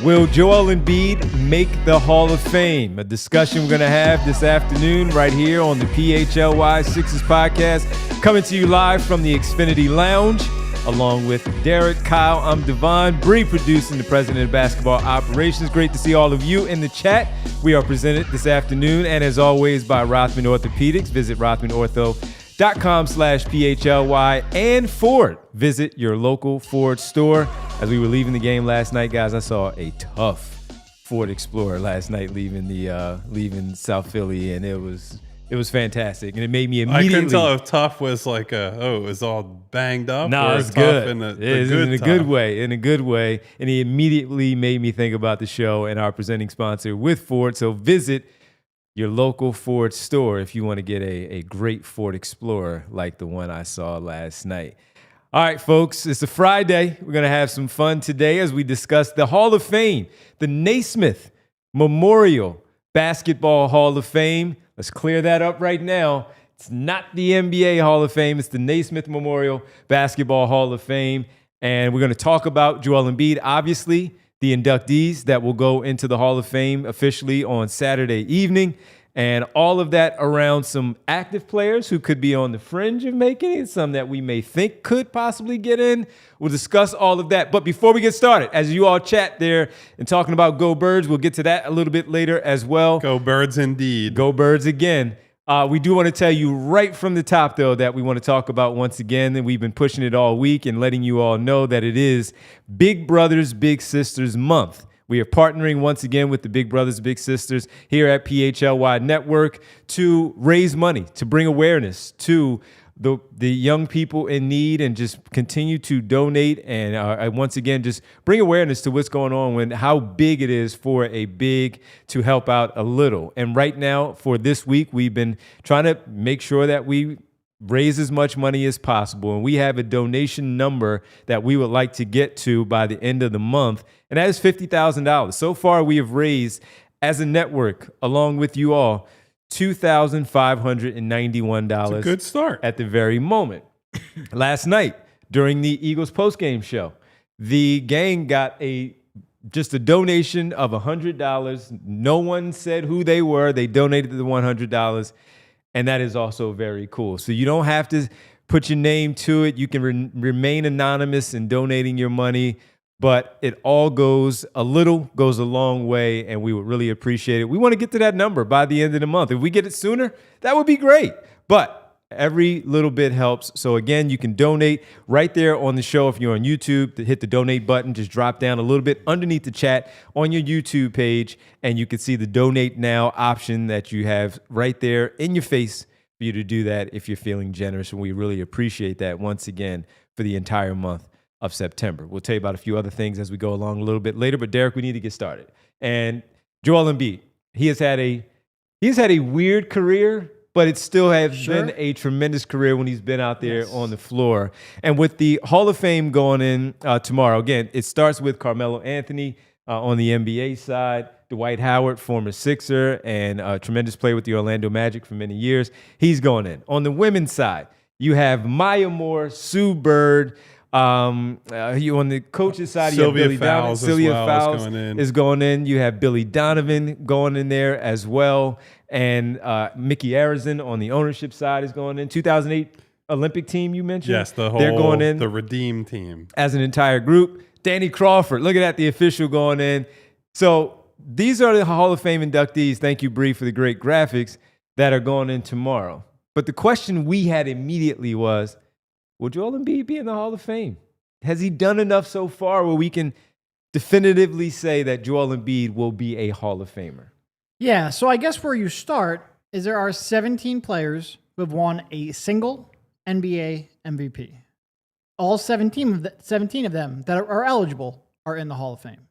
Will Joel Embiid make the Hall of Fame? A discussion we're going to have this afternoon right here on the PHLY Sixers podcast. Coming to you live from the Xfinity Lounge, along with Derek, Kyle. I'm Devon, Bree producing, the president of basketball operations. Great to see all of you in the chat. We are presented this afternoon, and as always, by Rothman Orthopedics. Visit rothmanortho.com/PHLY and Ford. Visit your local Ford store. As we were leaving the game last night, guys, I saw a tough Ford Explorer last night leaving South Philly, and it was fantastic, and it made me immediately. I couldn't tell if tough was like it was all banged up. No, or it's tough good. In a good way, and it immediately made me think about the show and our presenting sponsor with Ford. So visit your local Ford store if you want to get a great Ford Explorer like the one I saw last night. All right, folks, it's a Friday. We're going to have some fun today as we discuss the Hall of Fame, the Naismith Memorial Basketball Hall of Fame. Let's clear that up right now. It's not the NBA Hall of Fame. It's the Naismith Memorial Basketball Hall of Fame. And we're going to talk about Joel Embiid, obviously, the inductees that will go into the Hall of Fame officially on Saturday evening, and all of that around some active players who could be on the fringe of making it, some that we may think could possibly get in. We'll discuss all of that. But before we get started, as you all chat there and talking about Go Birds, we'll get to that a little bit later as well. Go Birds indeed. Go Birds again. We do want to tell you right from the top, though, that we want to talk about once again, and we've been pushing it all week and letting you all know that it is Big Brothers Big Sisters Month. We are partnering once again with the Big Brothers Big Sisters here at PHLY Network to raise money, to bring awareness to the young people in need, and just continue to donate and once again just bring awareness to what's going on, when how big it is for a big to help out a little. And right now for this week, we've been trying to make sure that we raise as much money as possible, and we have a donation number that we would like to get to by the end of the month, and that is $50,000. So far, we have raised, as a network, along with you all, $2,591. That's a good start. At the very moment. Last night, during the Eagles postgame show, the gang got just a donation of $100. No one said who they were. They donated the $100. And that is also very cool. So you don't have to put your name to it. You can remain anonymous in donating your money, but it all goes a long way, and we would really appreciate it. We want to get to that number by the end of the month. If we get it sooner, that would be great. But every little bit helps. So again, you can donate right there on the show. If you're on YouTube, hit the donate button, just drop down a little bit underneath the chat on your YouTube page, and you can see the donate now option that you have right there in your face for you to do that if you're feeling generous. And we really appreciate that once again for the entire month of September. We'll tell you about a few other things as we go along a little bit later, but Derek, we need to get started. And Joel Embiid, he has had a weird career, but it still has been a tremendous career when he's been out there on the floor. And with the Hall of Fame going in tomorrow, again, it starts with Carmelo Anthony on the NBA side, Dwight Howard, former Sixer and a tremendous player with the Orlando Magic for many years. He's going in. On the women's side, you have Maya Moore, Sue Bird. On the coach's side, you have Billy Donovan. Sylvia Fowles is going in. You have Billy Donovan going in there as well. And Mickey Arison on the ownership side is going in. 2008 Olympic team you mentioned? Yes, they're going in. The Redeem team. As an entire group. Danny Crawford, look at that, the official going in. So these are the Hall of Fame inductees. Thank you, Bree, for the great graphics that are going in tomorrow. But the question we had immediately was, will Joel Embiid be in the Hall of Fame? Has he done enough so far where we can definitively say that Joel Embiid will be a Hall of Famer? Yeah, so I guess where you start is there are 17 players who have won a single NBA MVP. All 17 of them that are eligible are in the Hall of Fame.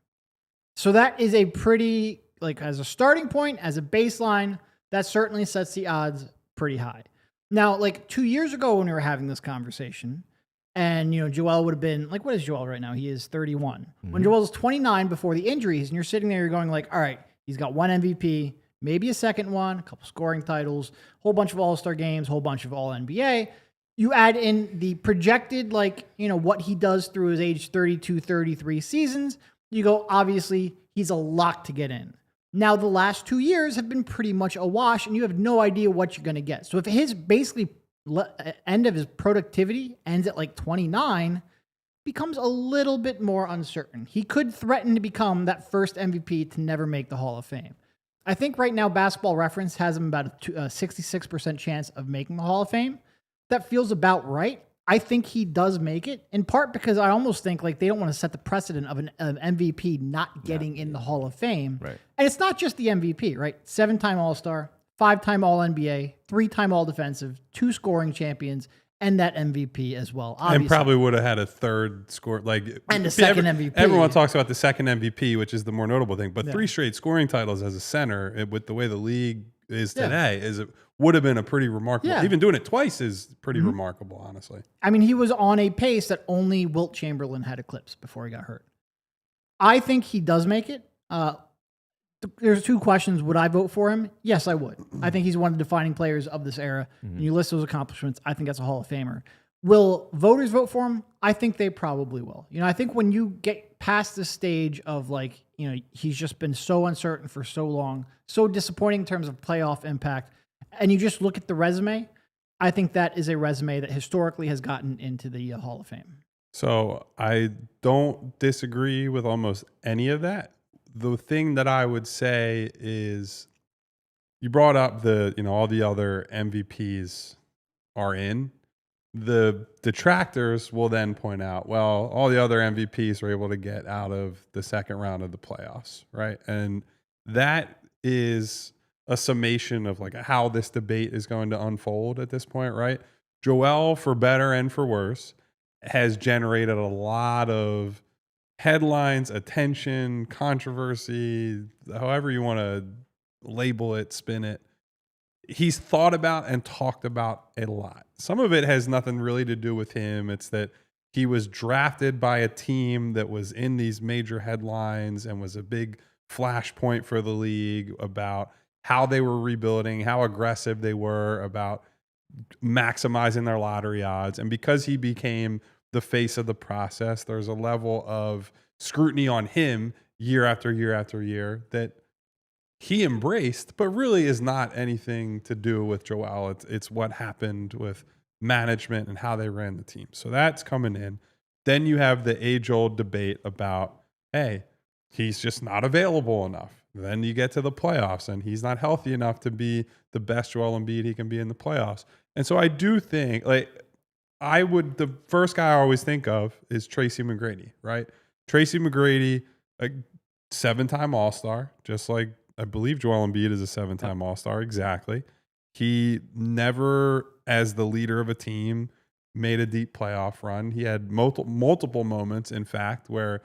So that is a pretty, as a starting point, as a baseline, that certainly sets the odds pretty high. Now, 2 years ago when we were having this conversation, and, Joel would have been, what is Joel right now? He is 31. Mm-hmm. When Joel was 29 before the injuries, and you're sitting there, you're going all right, he's got one MVP, maybe a second one, a couple scoring titles, whole bunch of All-Star games, whole bunch of All-NBA. You add in the projected, what he does through his age 32, 33 seasons, you go, obviously, he's a lock to get in. Now, the last 2 years have been pretty much a wash, and you have no idea what you're going to get. So if his basically end of his productivity ends at like 29, becomes a little bit more uncertain. He could threaten to become that first MVP to never make the Hall of Fame. I think right now Basketball Reference has him about a 66% chance of making the Hall of Fame. That feels about right. I think he does make it, in part because I almost think like they don't want to set the precedent of an MVP not getting in the Hall of Fame. Right. And it's not just the MVP, right? 7-time All-Star, 5-time All-NBA, 3-time All-Defensive, 2 scoring champions, and that MVP as well. Obviously. And probably would have had a third score, and the second MVP. Everyone talks about the second MVP, which is the more notable thing. But 3 straight scoring titles as a center, with the way the league is today, would have been a pretty remarkable. Yeah. Even doing it twice is pretty remarkable, honestly. I mean, he was on a pace that only Wilt Chamberlain had eclipsed before he got hurt. I think he does make it. There's 2 questions. Would I vote for him? Yes, I would. I think he's one of the defining players of this era. And you list those accomplishments, I think that's a Hall of Famer. Will voters vote for him? I think they probably will. I think when you get past the stage of like, he's just been so uncertain for so long, so disappointing in terms of playoff impact, and you just look at the resume, I think that is a resume that historically has gotten into the Hall of Fame. So I don't disagree with almost any of that. The thing that I would say is, you brought up all the other MVPs are in. The detractors will then point out, well, all the other MVPs were able to get out of the second round of the playoffs, right? And that is a summation of like how this debate is going to unfold at this point, right? Joel, for better and for worse, has generated a lot of headlines, attention, controversy, however you want to label it, spin it. He's thought about and talked about a lot. Some of it has nothing really to do with him. It's that he was drafted by a team that was in these major headlines and was a big flashpoint for the league about how they were rebuilding, how aggressive they were about maximizing their lottery odds. And because he became the face of the process, there's a level of scrutiny on him year after year after year that he embraced, but really is not anything to do with Joel. It's what happened with management and how they ran the team. So that's coming in. Then you have the age-old debate about, hey, he's just not available enough. Then you get to the playoffs and he's not healthy enough to be the best Joel Embiid he can be in the playoffs. And so I do think, the first guy I always think of is Tracy McGrady, right? Tracy McGrady, a 7-time All-Star, just like I believe Joel Embiid is a 7-time All-Star. Exactly. He never, as the leader of a team, made a deep playoff run. He had multiple moments, in fact, where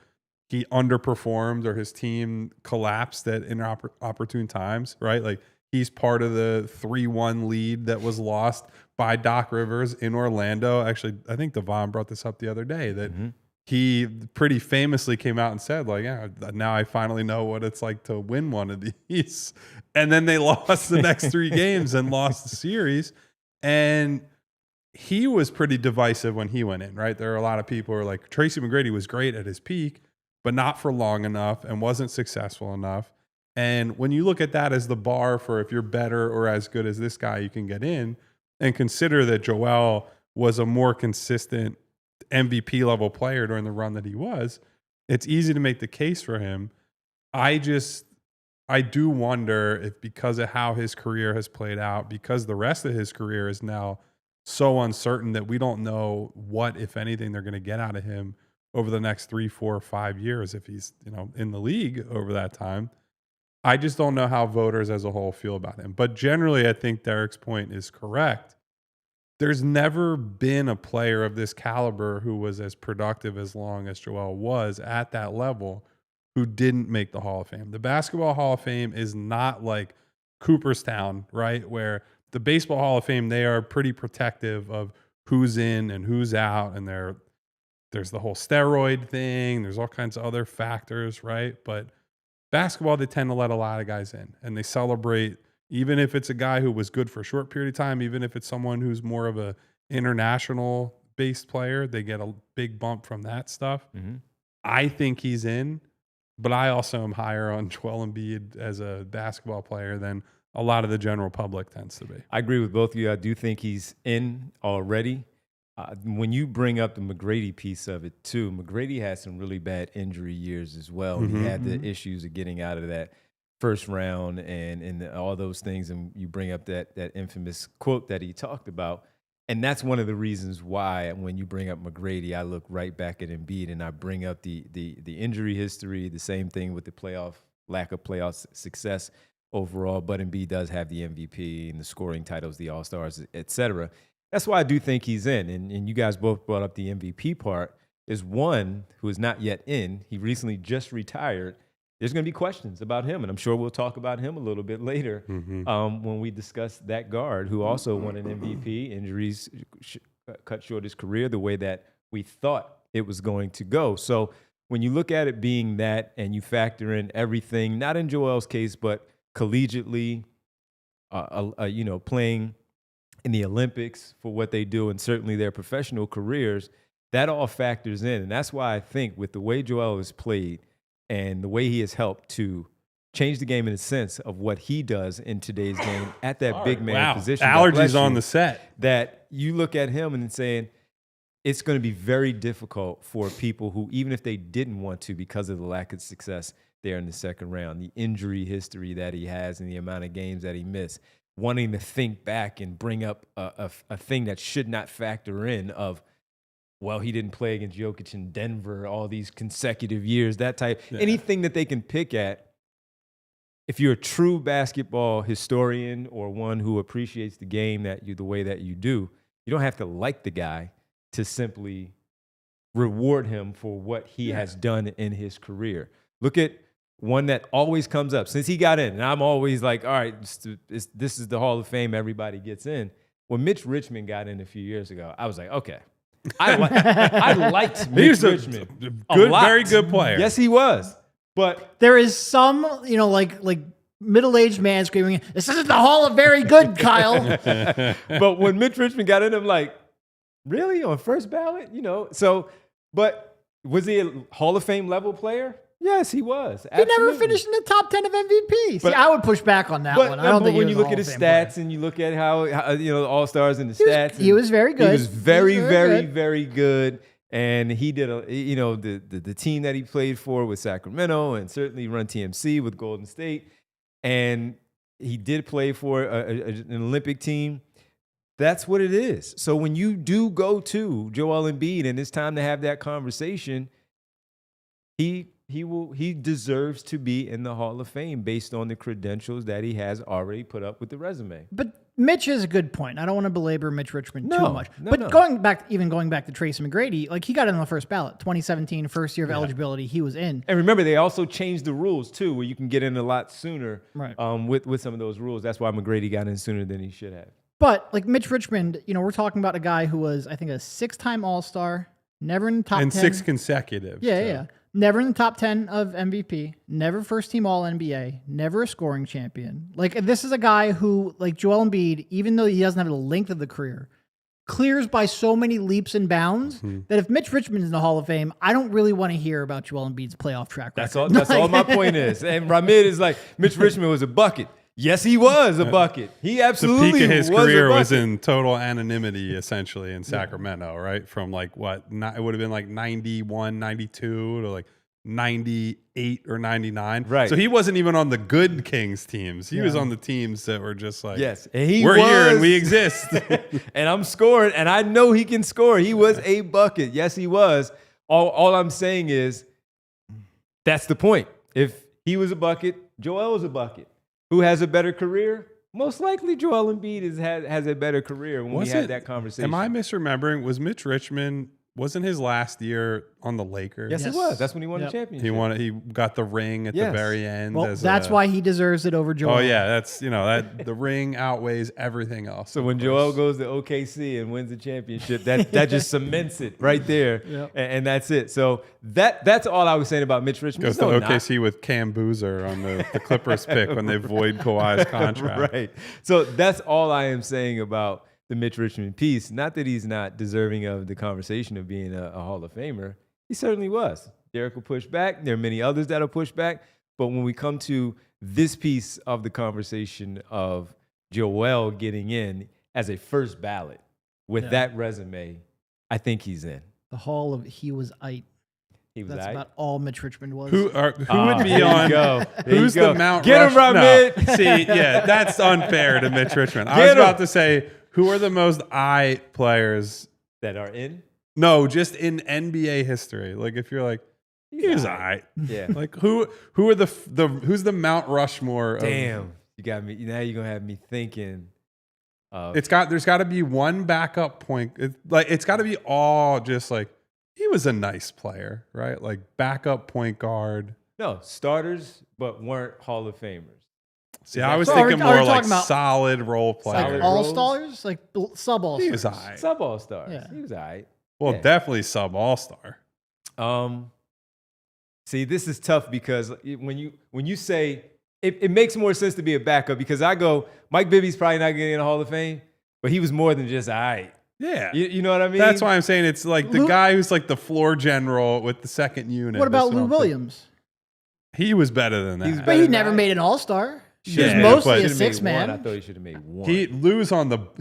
he underperformed or his team collapsed at inopportune times, right? Like he's part of the 3-1 lead that was lost by Doc Rivers in Orlando. Actually, I think Devon brought this up the other day that he pretty famously came out and said, like, yeah, now I finally know what it's like to win one of these. And then they lost the next 3 games and lost the series. And he was pretty divisive when he went in, right? There are a lot of people who are like, Tracy McGrady was great at his peak, but not for long enough and wasn't successful enough. And when you look at that as the bar for if you're better or as good as this guy, you can get in, and consider that Joel was a more consistent MVP level player during the run that he was, it's easy to make the case for him. I do wonder if, because of how his career has played out, because the rest of his career is now so uncertain that we don't know what, if anything, they're going to get out of him over the next 3, 4, 5 years if he's, in the league over that time. I just don't know how voters as a whole feel about him. But generally, I think Derek's point is correct. There's never been a player of this caliber who was as productive as long as Joel was at that level who didn't make the Hall of Fame. The Basketball Hall of Fame is not like Cooperstown, right? Where the Baseball Hall of Fame, they are pretty protective of who's in and who's out. And there's the whole steroid thing. There's all kinds of other factors, right? But basketball, they tend to let a lot of guys in and they celebrate, even if it's a guy who was good for a short period of time, even if it's someone who's more of a international based player, they get a big bump from that stuff. I think he's in. But I also am higher on Joel Embiid as a basketball player than a lot of the general public tends to be. I agree with both of you. I do think he's in already. When you bring up the McGrady piece of it too, McGrady had some really bad injury years as well. He had the issues of getting out of that first round and all those things. And you bring up that infamous quote that he talked about. And that's one of the reasons why when you bring up McGrady, I look right back at Embiid and I bring up the injury history, the same thing with the lack of playoff success overall. But Embiid does have the MVP and the scoring titles, the All-Stars, et cetera. That's why I do think he's in. And you guys both brought up the MVP part. Is one who is not yet in. He recently just retired. There's going to be questions about him, and I'm sure we'll talk about him a little bit later when we discuss that guard who also won an MVP. Injuries cut short his career the way that we thought it was going to go. So when you look at it being that and you factor in everything, not in Joel's case, but collegiately, playing in the Olympics for what they do and certainly their professional careers, that all factors in. And that's why I think with the way Joel has played and the way he has helped to change the game in the sense of what he does in today's game at that big man position. Allergies on the set. That you look at him and saying, it's going to be very difficult for people who, even if they didn't want to because of the lack of success there in the second round, the injury history that he has and the amount of games that he missed, wanting to think back and bring up a thing that should not factor in of, well, he didn't play against Jokic in Denver all these consecutive years, that type. Yeah. Anything that they can pick at. If you're a true basketball historian or one who appreciates the game the way that you do, you don't have to like the guy to simply reward him for what he has done in his career. Look at one that always comes up since he got in. And I'm always like, all right, this is the Hall of Fame. Everybody gets in. When Mitch Richmond got in a few years ago, I was like, okay. I liked Mitch Richmond. Very good player. Yes, he was. But there is some, like middle-aged man screaming, "This isn't the Hall of Very Good, Kyle." But when Mitch Richmond got in, I'm like, really? On first ballot? So, but was he a Hall of Fame level player? Yes, he was. Absolutely. He never finished in the top 10 of MVP. See, I would push back on that one. I don't think when you look at his stats and you look at how All-Stars and the stats. He was very good. He was very good. And he did, the team that he played for with Sacramento and certainly run TMC with Golden State. And he did play for an Olympic team. That's what it is. So when you do go to Joel Embiid and it's time to have that conversation, he deserves to be in the Hall of Fame based on the credentials that he has already put up with the resume. But Mitch is a good point. I don't want to belabor Mitch Richmond too much. Going back to Tracy McGrady, he got in on the first ballot, 2017, first year of eligibility, he was in. And remember, they also changed the rules too, where you can get in a lot sooner. Right. With some of those rules. That's why McGrady got in sooner than he should have. But Mitch Richmond, we're talking about a guy who was, I think, a 6-time All-Star, never in the top 10. And 6 consecutive. Yeah. Never in the top 10 of MVP, never first-team All-NBA, never a scoring champion. This is a guy who, like Joel Embiid, even though he doesn't have the length of the career, clears by so many leaps and bounds that if Mitch Richmond is in the Hall of Fame, I don't really want to hear about Joel Embiid's playoff track record. That's all my point is. And Ramid is like, Mitch Richmond was a bucket. Yes, he was a bucket. He absolutely was. The peak of his career was in total anonymity, essentially, in Sacramento, right? From it would have been 91, 92 to 98 or 99. Right. So he wasn't even on the good Kings teams. He was on the teams that were just yes, and we're here and we exist. And I'm scoring, and I know he can score. He was a bucket. Yes, he was. All I'm saying is that's the point. If he was a bucket, Joel was a bucket. Who has a better career? Most likely Joel Embiid has a better career when we had that conversation. Am I misremembering? Was Mitch Richmond, wasn't his last year on the Lakers? Yes, it was. That's when he won the championship. He got the ring at the very end. Well, that's why he deserves it over Joel. Oh, yeah. That's, that the ring outweighs everything else. So when Joel goes to OKC and wins the championship, that just cements it right there. Yep. And that's it. So that's all I was saying about Mitch Richmond. Goes to OKC with Cam Boozer on the Clippers pick when they void Kawhi's contract. Right. So that's all I am saying about the Mitch Richmond piece. Not that he's not deserving of the conversation of being a Hall of Famer. He certainly was. Derek will push back. There are many others that'll push back. But when we come to this piece of the conversation of Joel getting in as a first ballot with that resume, I think he's in. The Hall of He Was Ite. He was That's aight. about all Mitch Richmond was. Who would be on? Who's the Mount Get him Rushmore? right, No. Mitch. See, yeah, that's unfair to Mitch Richmond. I was Get him. about to say, who are the most I players? That are in? No, just in NBA history. Like, if you're like, he's I. Yeah. Like, who are who's the Mount Rushmore? Damn. You got me. Now you're going to have me thinking. There's got to be one backup point. It's got to be all just like, he was a nice player, right? Like backup point guard. No, starters, but weren't Hall of Famers. See, I was So thinking are we more like talking about solid role player. solid All roles? stars? Like sub all stars? He was I. Sub All-Stars. Yeah. He was all right. Well, Yeah. definitely sub all-star. See, this is tough because when you say it makes more sense to be a backup because I go, Mike Bibby's probably not getting in the Hall of Fame, but he was more than just all right. Yeah. You know what I mean? That's why I'm saying it's like the Lou- guy who's like the floor general with the second unit. What about That's Lou I'm saying. Williams? He was better than that. He's But better he than never that. made an all star. He was Yeah, mostly but- a Should've made six one. man. I thought he should have made one. Lou's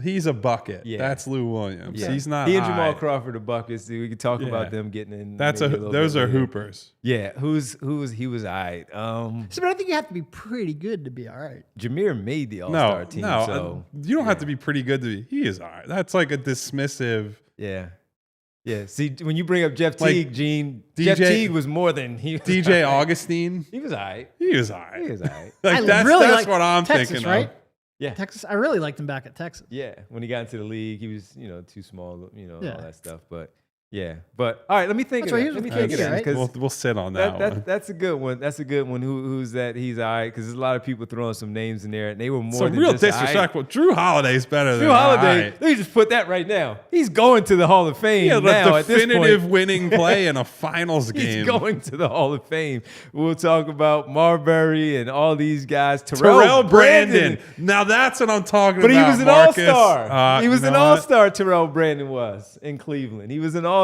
he's a bucket. Yeah. That's Lou Williams. Yeah. He's not He and Jamal high. Crawford are buckets. We could talk Yeah. about them getting in. Those maybe a are little bit later. hoopers. Yeah, he was all right. So, but I think you have to be pretty good to be all right. Jameer made the All-Star team. So you don't have to be pretty good to be. He is all right. That's like a dismissive. yeah. Yeah. See, when you bring up Jeff Like, Teague, Gene, DJ Jeff Teague was more than he was DJ all right. Augustine. He was all right. He was all right. He was all right. Like, I that's really that's like what I'm Texas, thinking right? of. Yeah. Texas, I really liked him back at Texas. Yeah. When he got into the league, he was, too small, Yeah. all that stuff. But yeah. But all right, let me think That's of right, that. he was Let me with think of KD, that. right? 'Cause We'll sit on that one. that's a good one. That's a good one. Who's that? He's all right. Because there's a lot of people throwing some names in there, and they were more Some than real just all right. disrespectful. Drew Holiday's better than Drew Holiday, all right. let me just put that right now. He's going to the Hall of Fame Yeah, now. the At this definitive point, winning play in a finals game. he's going to the Hall of Fame. We'll talk about Marbury and all these guys. Terrell Brandon. Now that's what I'm talking But about. he was an Marcus. all-star. He was You an know what? all-star, Terrell Brandon was, in Cleveland. He was an all-star.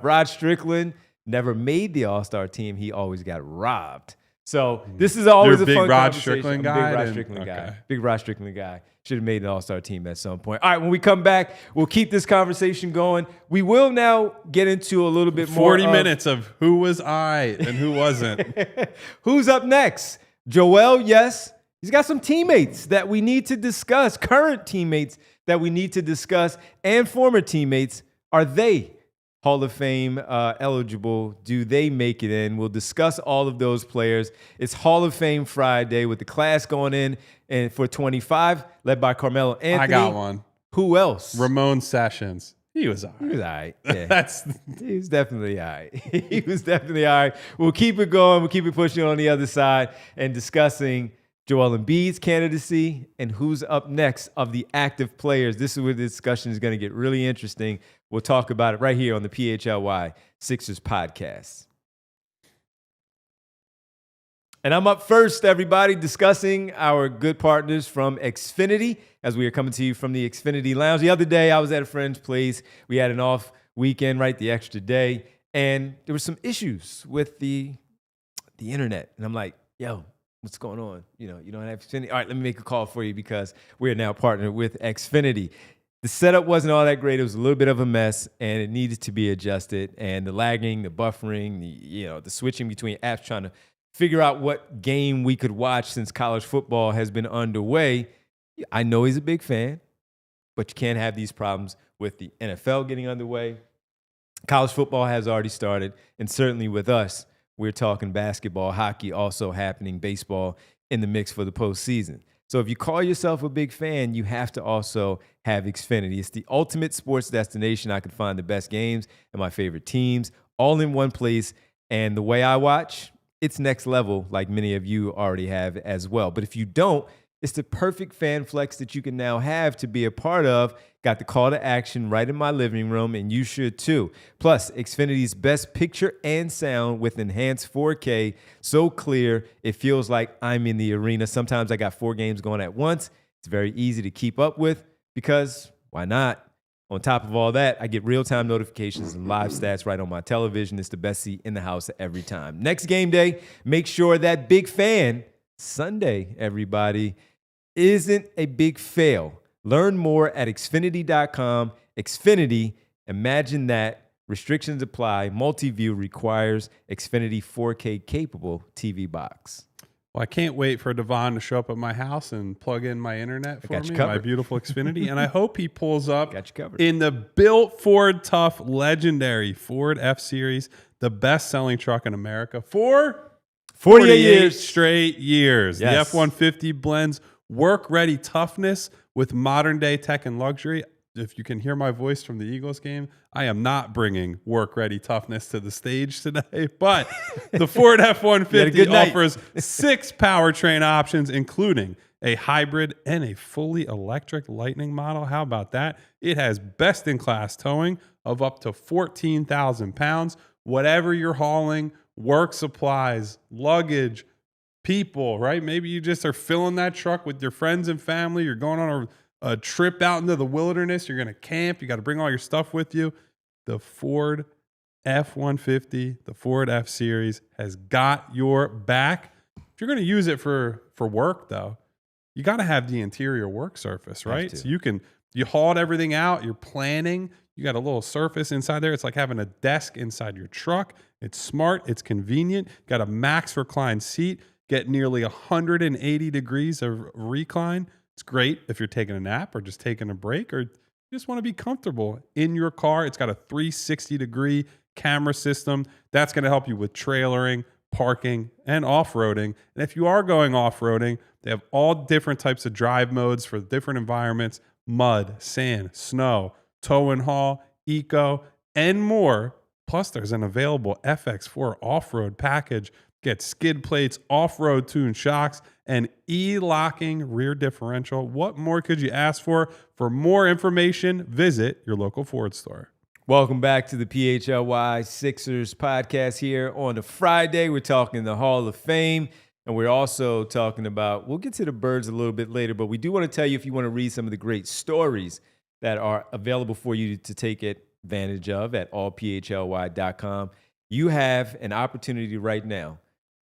Rod Strickland never made the all-star team. He always got robbed. So this is always You're a a big fun Rod conversation. Strickland I'm a guy? Big Rod Then- Strickland guy. okay. Big Rod Strickland guy. Should have made an all-star team at some point. All right, when we come back, we'll keep this conversation going. We will now get into a little bit more 40 of minutes of who was I and who wasn't. who's up next. Joel, yes. He's got some teammates that we need to discuss, current teammates that we need to discuss, and former teammates. Are they Hall of Fame eligible? Do they make it in? We'll discuss all of those players. It's Hall of Fame Friday with the class going in and for 25, led by Carmelo Anthony. I got one. Who else? Ramon Sessions. He was all He was right. all right. Yeah. That's He was definitely all right. He was definitely all right. We'll keep it going. We'll keep it pushing on the other side and discussing Joel Embiid's candidacy and who's up next of the active players. This is where the discussion is going to get really interesting. We'll talk about it right here on the PHLY Sixers podcast. And I'm up first, everybody, discussing our good partners from Xfinity as we are coming to you from the Xfinity Lounge. The other day, I was at a friend's place. We had an off weekend, right, the extra day, and there were some issues with the internet. And I'm like, yo, what's going on? You don't have Xfinity? All right, let me make a call for you because we are now partnered with Xfinity. The setup wasn't all that great. It was a little bit of a mess, and it needed to be adjusted. And the lagging, the buffering, the switching between apps, trying to figure out what game we could watch since college football has been underway. I know he's a big fan, but you can't have these problems with the NFL getting underway. College football has already started, and certainly with us, we're talking basketball, hockey also happening, baseball in the mix for the postseason. So if you call yourself a big fan, you have to also have Xfinity. It's the ultimate sports destination. I can find the best games and my favorite teams all in one place. And the way I watch, it's next level, like many of you already have as well. But if you don't, it's the perfect fan flex that you can now have to be a part of. Got the call to action right in my living room, and you should too. Plus, Xfinity's best picture and sound with enhanced 4K, so clear it feels like I'm in the arena. Sometimes I got 4 games going at once. It's very easy to keep up with because why not? On top of all that, I get real-time notifications and live stats right on my television. It's the best seat in the house every time. Next game day, make sure that big fan, Sunday, everybody, isn't a big fail. Learn more at Xfinity.com. Xfinity, imagine that. Restrictions apply. Multi-view requires Xfinity 4K capable TV box. Well, I can't wait for Devon to show up at my house and plug in my internet for me, my covered. beautiful Xfinity. And I hope he pulls up Got you covered. in the built Ford Tough legendary Ford F-Series, the best-selling truck in America for 48 years. straight years. Yes. The F-150 blends work-ready toughness with modern-day tech and luxury. If you can hear my voice from the Eagles game, I am not bringing work-ready toughness to the stage today. But the Ford F-150 offers 6 powertrain options, including a hybrid and a fully electric Lightning model. How about that? It has best-in-class towing of up to 14,000 pounds. Whatever you're hauling, work supplies, luggage, people, right? Maybe you just are filling that truck with your friends and family. You're going on a trip out into the wilderness. You're going to camp. You got to bring all your stuff with you. The Ford F-150, the Ford F-Series has got your back. If you're going to use it for work, though, you got to have the interior work surface, right? So you hauled everything out. You're planning. You got a little surface inside there. It's like having a desk inside your truck. It's smart. It's convenient. Got a max recline seat. Get nearly 180 degrees of recline. It's great if you're taking a nap or just taking a break or you just want to be comfortable in your car. It's got a 360-degree camera system. That's going to help you with trailering, parking, and off-roading. And if you are going off-roading, they have all different types of drive modes for different environments: mud, sand, snow, tow and haul, eco, and more. Plus, there's an available FX4 off-road package. Get skid plates, off-road tuned shocks, and e-locking rear differential. What more could you ask for? For more information, visit your local Ford store. Welcome back to the PHLY Sixers podcast here on a Friday. We're talking the Hall of Fame, and we're also talking about, we'll get to the birds a little bit later, but we do want to tell you if you want to read some of the great stories that are available for you to take advantage of at allphly.com. You have an opportunity right now.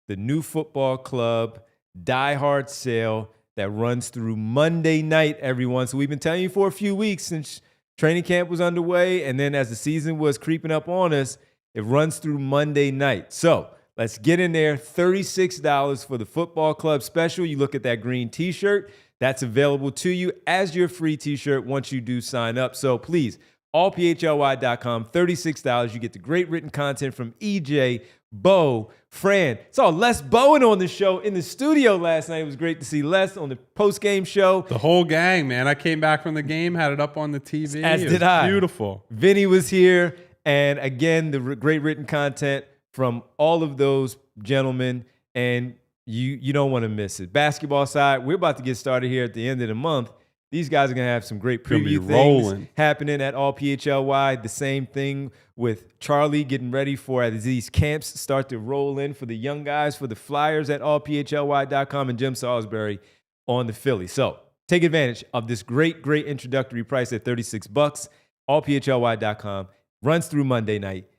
The new football club Diehards sale that runs through Monday night, everyone. So we've been telling you for a few weeks since training camp was underway, and then as the season was creeping up on us, it runs through Monday night. So let's get in there. $36 for the football club special. You look at that green T-shirt. That's available to you as your free T-shirt once you do sign up. So please, allphly.com, $36. You get the great written content from EJ, Bo, Fran. Saw Les Bowen on the show in the studio last night. It was great to see Les on the post-game show. The whole gang, man. I came back from the game, had it up on the TV. As did I. Beautiful. Vinny was here. And again, the great written content from all of those gentlemen. And you don't want to miss it. Basketball side, we're about to get started here at the end of the month. These guys are going to have some great preview things happening at All PHLY. The same thing with Charlie getting ready for as these camps start to roll in for the young guys, for the Flyers at allphly.com, and Jim Salisbury on the Philly. So take advantage of this great introductory price at $36. Allphly.com. Runs through Monday night.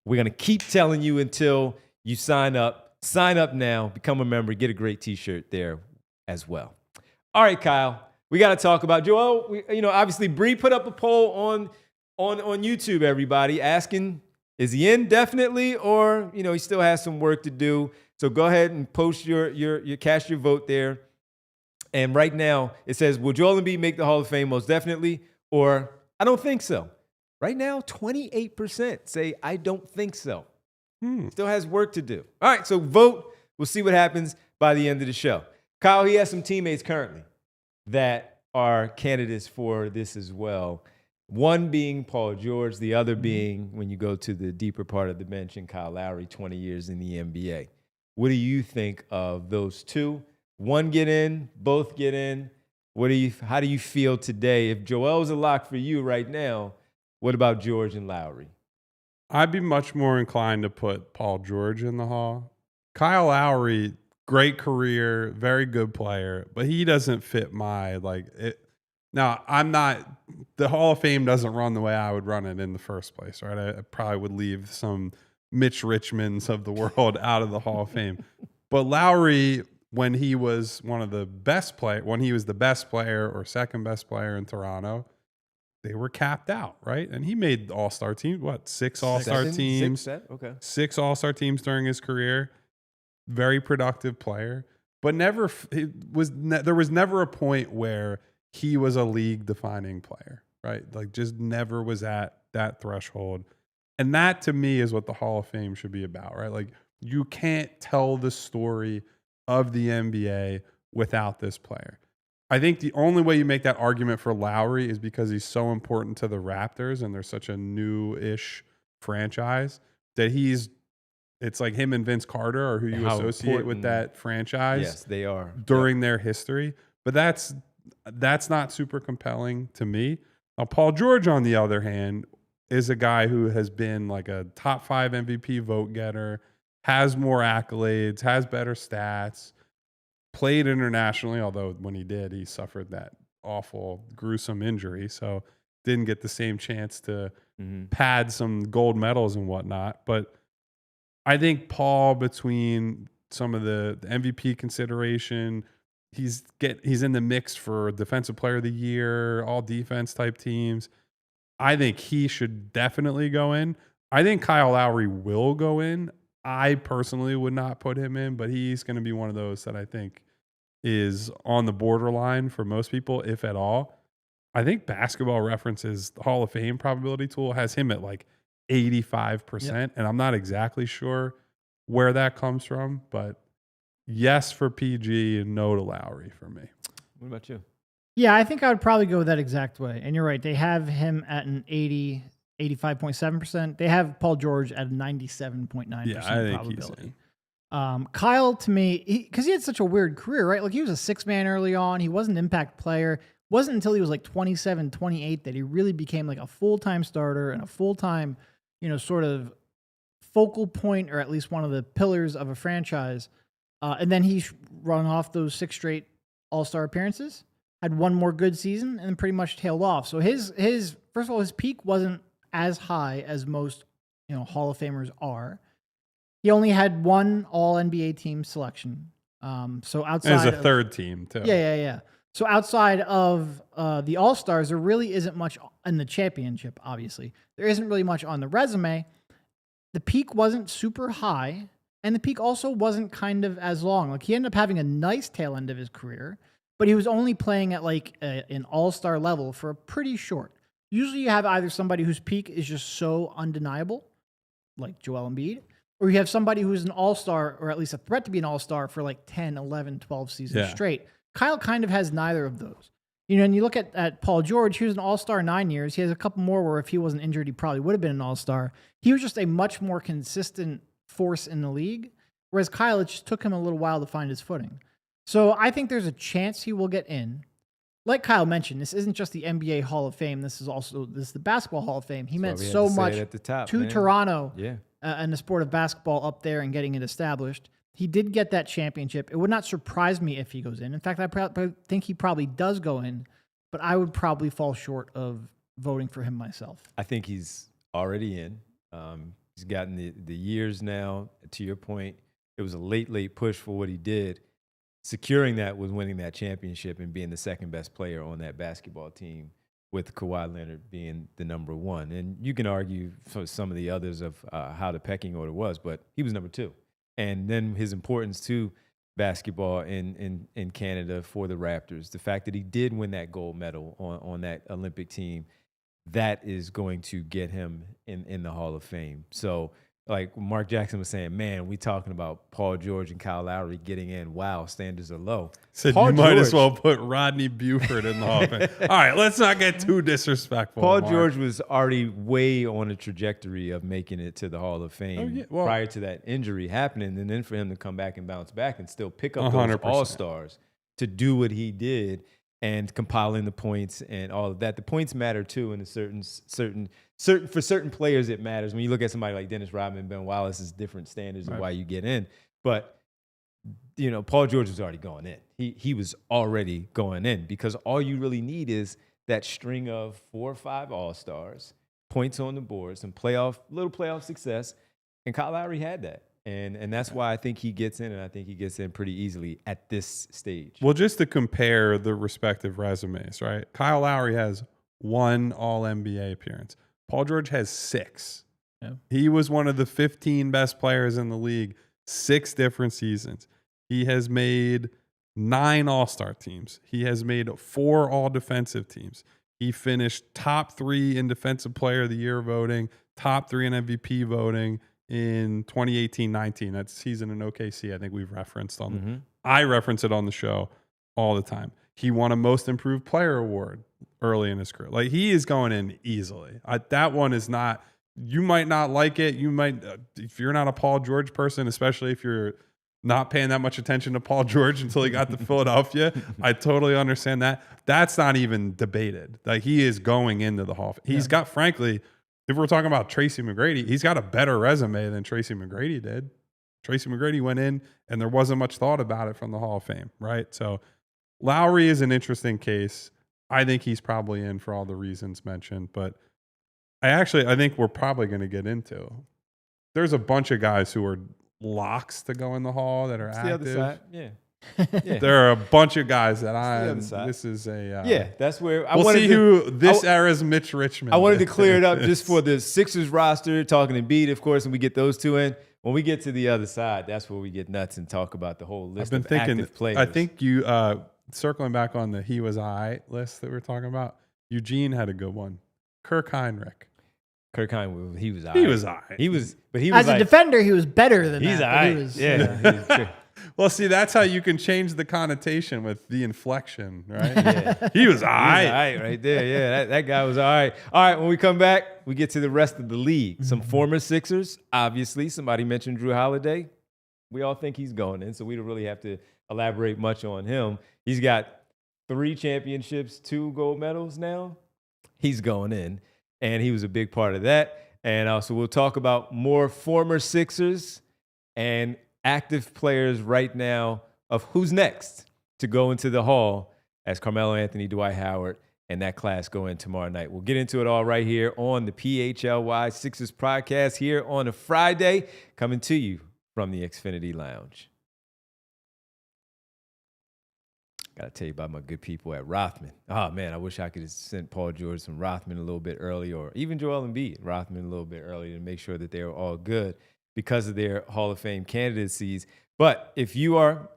We're going to keep telling you until you sign up. Sign up now. Become a member. Get a great T-shirt there as well. All right, Kyle. We got to talk about Joel. Obviously, Bree put up a poll on YouTube. Everybody asking, is he in definitely, or he still has some work to do? So go ahead and post your cast your vote there. And right now it says, will Joel Embiid make the Hall of Fame? Most definitely, or I don't think so. Right now, 28% say I don't think so. Still has work to do. All right, so vote. We'll see what happens by the end of the show. Kyle, he has some teammates currently that are candidates for this as well. One being Paul George, the other being, when you go to the deeper part of the bench, and Kyle Lowry, 20 years in the NBA. What do you think of those two? One get in, both get in. How do you feel today? If Joel's a lock for you right now, what about George and Lowry? I'd be much more inclined to put Paul George in the Hall. Kyle Lowry, great career, very good player, but he doesn't fit my Now, I'm not, the Hall of Fame doesn't run the way I would run it in the first place, right? I probably would leave some Mitch Richmonds of the world out of the Hall of Fame. But Lowry, when he was one of the best players, when he was the best player or second best player in Toronto, they were capped out, right? And he made All-Star teams, what, six All-Star teams? Okay. 6 All-Star teams during his career. Very productive player. But there was never a point where he was a league-defining player, right? Like, just never was at that threshold. And that, to me, is what the Hall of Fame should be about, right? Like, you can't tell the story of the NBA without this player. I think the only way you make that argument for Lowry is because he's so important to the Raptors and they're such a new-ish franchise that it's like him and Vince Carter are who you associate with that franchise. Yes, they are. During their history. But that's not super compelling to me. Now, Paul George, on the other hand, is a guy who has been like a top 5 MVP vote getter, has more accolades, has better stats, played internationally, although when he did, he suffered that awful, gruesome injury. So didn't get the same chance to pad some gold medals and whatnot. But I think Paul, between some of the MVP consideration, he's in the mix for Defensive Player of the Year, all defense type teams. I think he should definitely go in. I think Kyle Lowry will go in. I personally would not put him in, but he's going to be one of those that I think is on the borderline for most people, if at all. I think Basketball Reference's Hall of Fame probability tool has him at like 85%, and I'm not exactly sure where that comes from, but yes for PG and no to Lowry for me. What about you? Yeah, I think I would probably go that exact way. And you're right. They have him at an 85.7%. They have Paul George at a 97.9% probability. Kyle, to me, because he had such a weird career, right? Like, he was a 6-man early on. He wasn't an impact player. It wasn't until he was like 27, 28 that he really became like a full-time starter and a full-time, sort of focal point, or at least one of the pillars of a franchise. And then he run off those 6 straight All-Star appearances, had one more good season, and pretty much tailed off. So his first of all, his peak wasn't as high as most Hall of Famers are. He only had one All NBA team selection. So outside, as a third team too. Yeah. So outside of the All Stars, there really isn't much in the championship. Obviously, there isn't really much on the resume. The peak wasn't super high, and the peak also wasn't kind of as long. Like, he ended up having a nice tail end of his career, but he was only playing at like an all-star level for a pretty short. Usually you have either somebody whose peak is just so undeniable, like Joel Embiid, or you have somebody who's an all-star, or at least a threat to be an all-star, for like 10, 11, 12 seasons straight. Kyle kind of has neither of those. And you look at Paul George, he was an all-star 9 years. He has a couple more where if he wasn't injured, he probably would have been an all-star. He was just a much more consistent force in the league, whereas Kyle, it just took him a little while to find his footing. So I think there's a chance he will get in. Like Kyle mentioned, this isn't just the NBA Hall of Fame. This is the Basketball Hall of Fame. He meant so much at the top, to Toronto Yeah. And the sport of basketball up there and getting it established. He did get that championship. It would not surprise me if he goes in. In fact, I think he probably does go in, but I would probably fall short of voting for him myself. I think he's already in. He's gotten the years now. To your point, it was a late push for what he did. Securing that was winning that championship and being the second best player on that basketball team, with Kawhi Leonard being the number 1. And you can argue for some of the others of how the pecking order was, but he was number 2. And then his importance to basketball in Canada for the Raptors, the fact that he did win that gold medal on that Olympic team, that is going to get him in the Hall of Fame. So, like Mark Jackson was saying, man, we talking about Paul George and Kyle Lowry getting in. Wow, standards are low. Said you might as well put Rodney Buford in the Hall of Fame. All right, let's not get too disrespectful. Paul George was already way on a trajectory of making it to the Hall of Fame prior to that injury happening, and then for him to come back and bounce back and still pick up 100%. those All-Stars to do what he did and compiling the points and all of that. The points matter too in a certain for certain players. It matters. When you look at somebody like Dennis Rodman, Ben Wallace, is different standards of why you get in. But Paul George was already going in. He was already going in because all you really need is that string of 4 or 5 All-Stars, points on the board, some little playoff success, and Kyle Lowry had that. And that's why I think he gets in, and I think he gets in pretty easily at this stage. Well, just to compare the respective resumes, right? Kyle Lowry has 1 All-NBA appearance. Paul George has 6. Yeah. He was one of the 15 best players in the league, 6 different seasons. He has made 9 All-Star teams. He has made 4 All-Defensive teams. He finished top 3 in Defensive Player of the Year voting, top 3 in MVP voting in 2018-19. That season in OKC, I think we've referenced on. I reference it on the show all the time. He won a Most Improved Player award early in his career. Like, he is going in easily. That one is not. You might not like it. You might, if you're not a Paul George person, especially if you're not paying that much attention to Paul George until he got to Philadelphia. I totally understand that. That's not even debated. Like, he is going into the Hall of Fame. He's got, frankly, if we're talking about Tracy McGrady, he's got a better resume than Tracy McGrady did. Tracy McGrady went in and there wasn't much thought about it from the Hall of Fame, right? So Lowry is an interesting case. I think he's probably in for all the reasons mentioned, but I think we're probably going to get into. There's a bunch of guys who are locks to go in the Hall that are active. The other side, yeah. There are a bunch of guys that this is a that's where we'll see who this era's Mitch Richmond. I wanted to clear it up just for the Sixers roster, talking Embiid, of course, and we get those 2 in. When we get to the other side, that's where we get nuts and talk about the whole list of active players. I think you circling back on the he was I list that we're talking about. Eugene had a good one. Kirk Heinrich. Kirk Heinrich, he was all right. He was As a defender, he was better than he's that. He's all right. Well, see, that's how you can change the connotation with the inflection, right? Yeah. He was all right. He was all right right there. Yeah, that guy was all right. All right, when we come back, we get to the rest of the league. Some former Sixers, obviously. Somebody mentioned Drew Holiday. We all think he's going in, so we don't really have to elaborate much on him. He's got 3 championships, 2 gold medals now. He's going in. And he was a big part of that. And also we'll talk about more former Sixers and active players right now of who's next to go into the Hall as Carmelo Anthony, Dwight Howard, and that class go in tomorrow night. We'll get into it all right here on the PHLY Sixers podcast here on a Friday, coming to you from the Xfinity Lounge. Got to tell you about my good people at Rothman. Oh, man, I wish I could have sent Paul George some Rothman a little bit early, or even Joel Embiid, Rothman a little bit early, to make sure that they were all good because of their Hall of Fame candidacies. But if you are,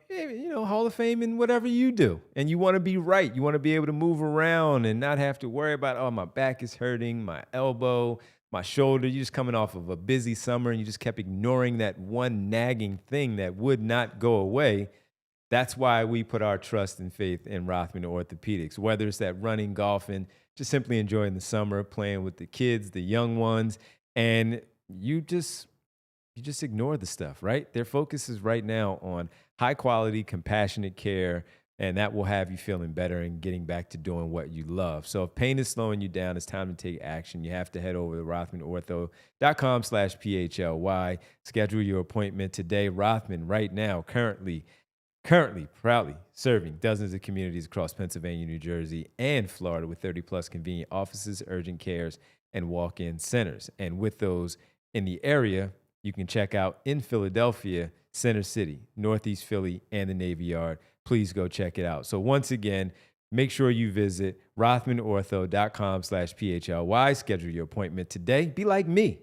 Hall of Fame in whatever you do, and you want to be right, you want to be able to move around and not have to worry about, oh, my back is hurting, my elbow, my shoulder. You're just coming off of a busy summer, and you just kept ignoring that one nagging thing that would not go away. That's why we put our trust and faith in Rothman Orthopedics, whether it's that running, golfing, just simply enjoying the summer, playing with the kids, the young ones, and you just ignore the stuff, right? Their focus is right now on high-quality, compassionate care, and that will have you feeling better and getting back to doing what you love. So if pain is slowing you down, it's time to take action. You have to head over to rothmanortho.com/PHLY. Schedule your appointment today. Rothman right now, currently proudly serving dozens of communities across Pennsylvania, New Jersey, and Florida with 30-plus convenient offices, urgent cares, and walk-in centers. And with those in the area, you can check out in Philadelphia, Center City, Northeast Philly, and the Navy Yard. Please go check it out. So once again, make sure you visit rothmanortho.com/PHLY. Schedule your appointment today. Be like me.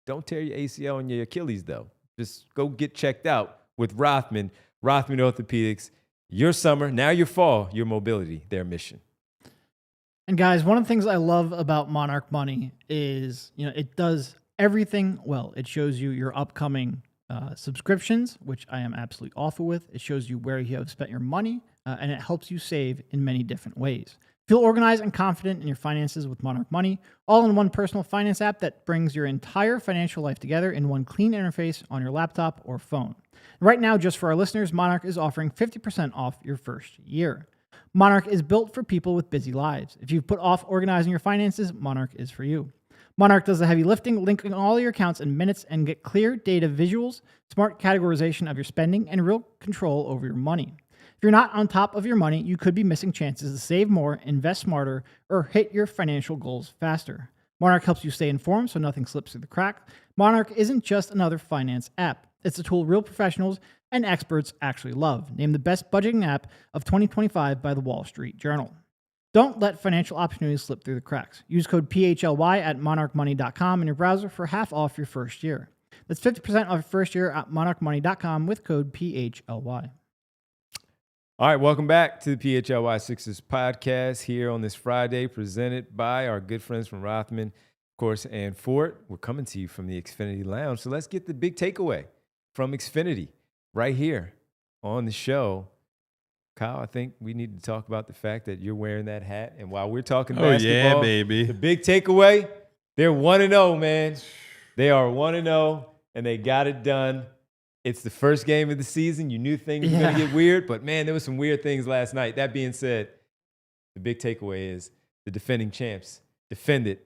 Don't tear your ACL and your Achilles, though. Just go get checked out with Rothman Orthopedics. Your summer, now your fall, your mobility, their mission. And guys, one of the things I love about Monarch Money is, it does everything well. It shows you your upcoming subscriptions, which I am absolutely awful with. It shows you where you have spent your money, and it helps you save in many different ways. Feel organized and confident in your finances with Monarch Money, all in one personal finance app that brings your entire financial life together in one clean interface on your laptop or phone. Right now, just for our listeners, Monarch is offering 50% off your first year. Monarch is built for people with busy lives. If you've put off organizing your finances, Monarch is for you. Monarch does the heavy lifting, linking all your accounts in minutes and get clear data visuals, smart categorization of your spending, and real control over your money. If you're not on top of your money, you could be missing chances to save more, invest smarter, or hit your financial goals faster. Monarch helps you stay informed so nothing slips through the crack. Monarch isn't just another finance app. It's a tool real professionals and experts actually love. Named the best budgeting app of 2025 by the Wall Street Journal. Don't let financial opportunities slip through the cracks. Use code PHLY at monarchmoney.com in your browser for half off your first year. That's 50% off your first year at monarchmoney.com with code PHLY. All right, welcome back to the PHLY Sixers podcast here on this Friday, presented by our good friends from Rothman, of course, and Fort. We're coming to you from the Xfinity Lounge. So let's get the big takeaway from Xfinity right here on the show. Kyle, I think we need to talk about the fact that you're wearing that hat. And while we're talking basketball, yeah, baby. The big takeaway, they're 1-0, man. They are 1-0, and they got it done. It's the first game of the season. You knew things were going to get weird, but, man, there were some weird things last night. That being said, the big takeaway is the defending champs defended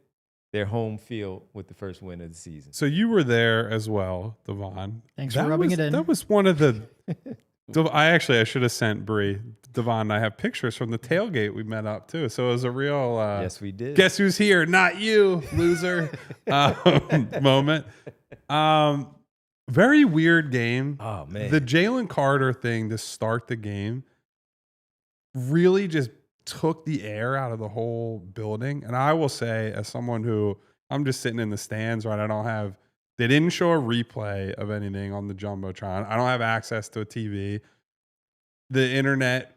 their home field with the first win of the season. So you were there as well, Devon. Thanks for rubbing it in. That was one of the I should have sent Bree. Devon and I have pictures from the tailgate we met up too. So it was a real yes, we did. Guess who's here? Not you, loser. Moment. Very weird game. Oh man. The Jalen Carter thing to start the game really just took the air out of the whole building. And I will say, as someone who I'm just sitting in the stands, right? They didn't show a replay of anything on the Jumbotron. I don't have access to a TV. The internet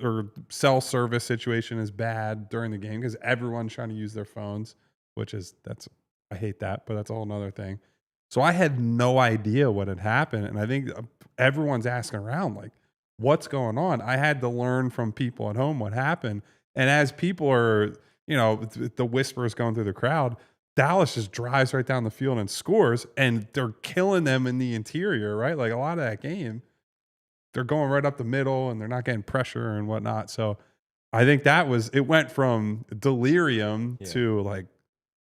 or cell service situation is bad during the game because everyone's trying to use their phones, I hate that, but that's a whole nother thing. So I had no idea what had happened. And I think everyone's asking around, like, what's going on? I had to learn from people at home what happened. And as people are, the whispers going through the crowd, Dallas just drives right down the field and scores, and they're killing them in the interior, right? Like a lot of that game, they're going right up the middle and they're not getting pressure and whatnot. So I think it went from delirium to like,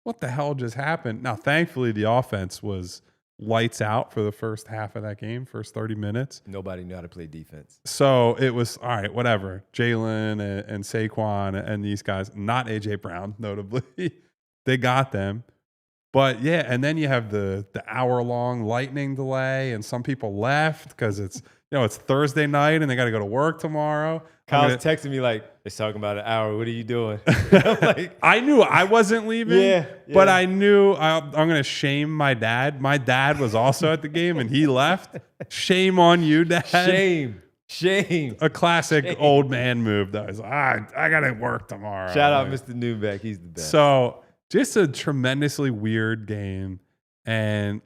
what the hell just happened? Now, thankfully, the offense was lights out for the first half of that game, first 30 minutes. Nobody knew how to play defense. So it was, all right, whatever. Jalen and Saquon and these guys, not A.J. Brown, notably. They got them. But, yeah, and then you have the hour-long lightning delay, and some people left because it's Thursday night and they got to go to work tomorrow. Kyle's texting me like, it's talking about an hour. What are you doing? I'm like, I knew I wasn't leaving, yeah. But I knew I'm going to shame my dad. My dad was also at the game, and he left. Shame on you, Dad. Shame. A classic old man move, though. He's like, I got to work tomorrow. Shout out Mr. Newbeck. He's the best. So just a tremendously weird game. And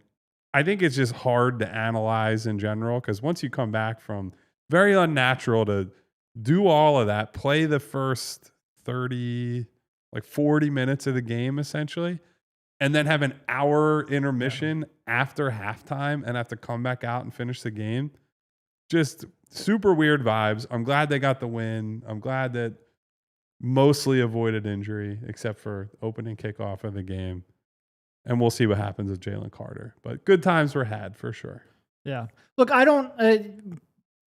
I think it's just hard to analyze in general because once you come back from very unnatural to do all of that, play the first 40 minutes of the game essentially, and then have an hour intermission after halftime and have to come back out and finish the game. Just super weird vibes. I'm glad they got the win. I'm glad that mostly avoided injury except for opening kickoff of the game. And we'll see what happens with Jalen Carter. But good times were had for sure. Yeah. Look, I don't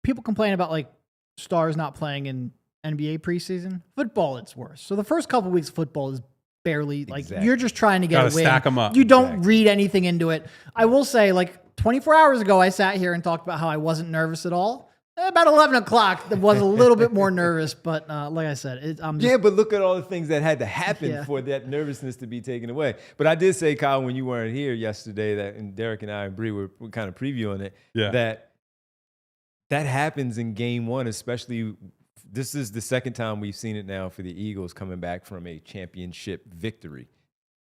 people complain about like stars not playing in NBA preseason. Football, it's worse. So the first couple of weeks of football is barely like you're just trying to get a win. Stack them up. You don't read anything into it. I will say, like 24 hours ago, I sat here and talked about how I wasn't nervous at all. About 11 o'clock, I was a little bit more nervous, but like I said, but look at all the things that had to happen for that nervousness to be taken away. But I did say, Kyle, when you weren't here yesterday, and Derek and I and Bree were kind of previewing it, that happens in game one, especially. This is the second time we've seen it now for the Eagles coming back from a championship victory.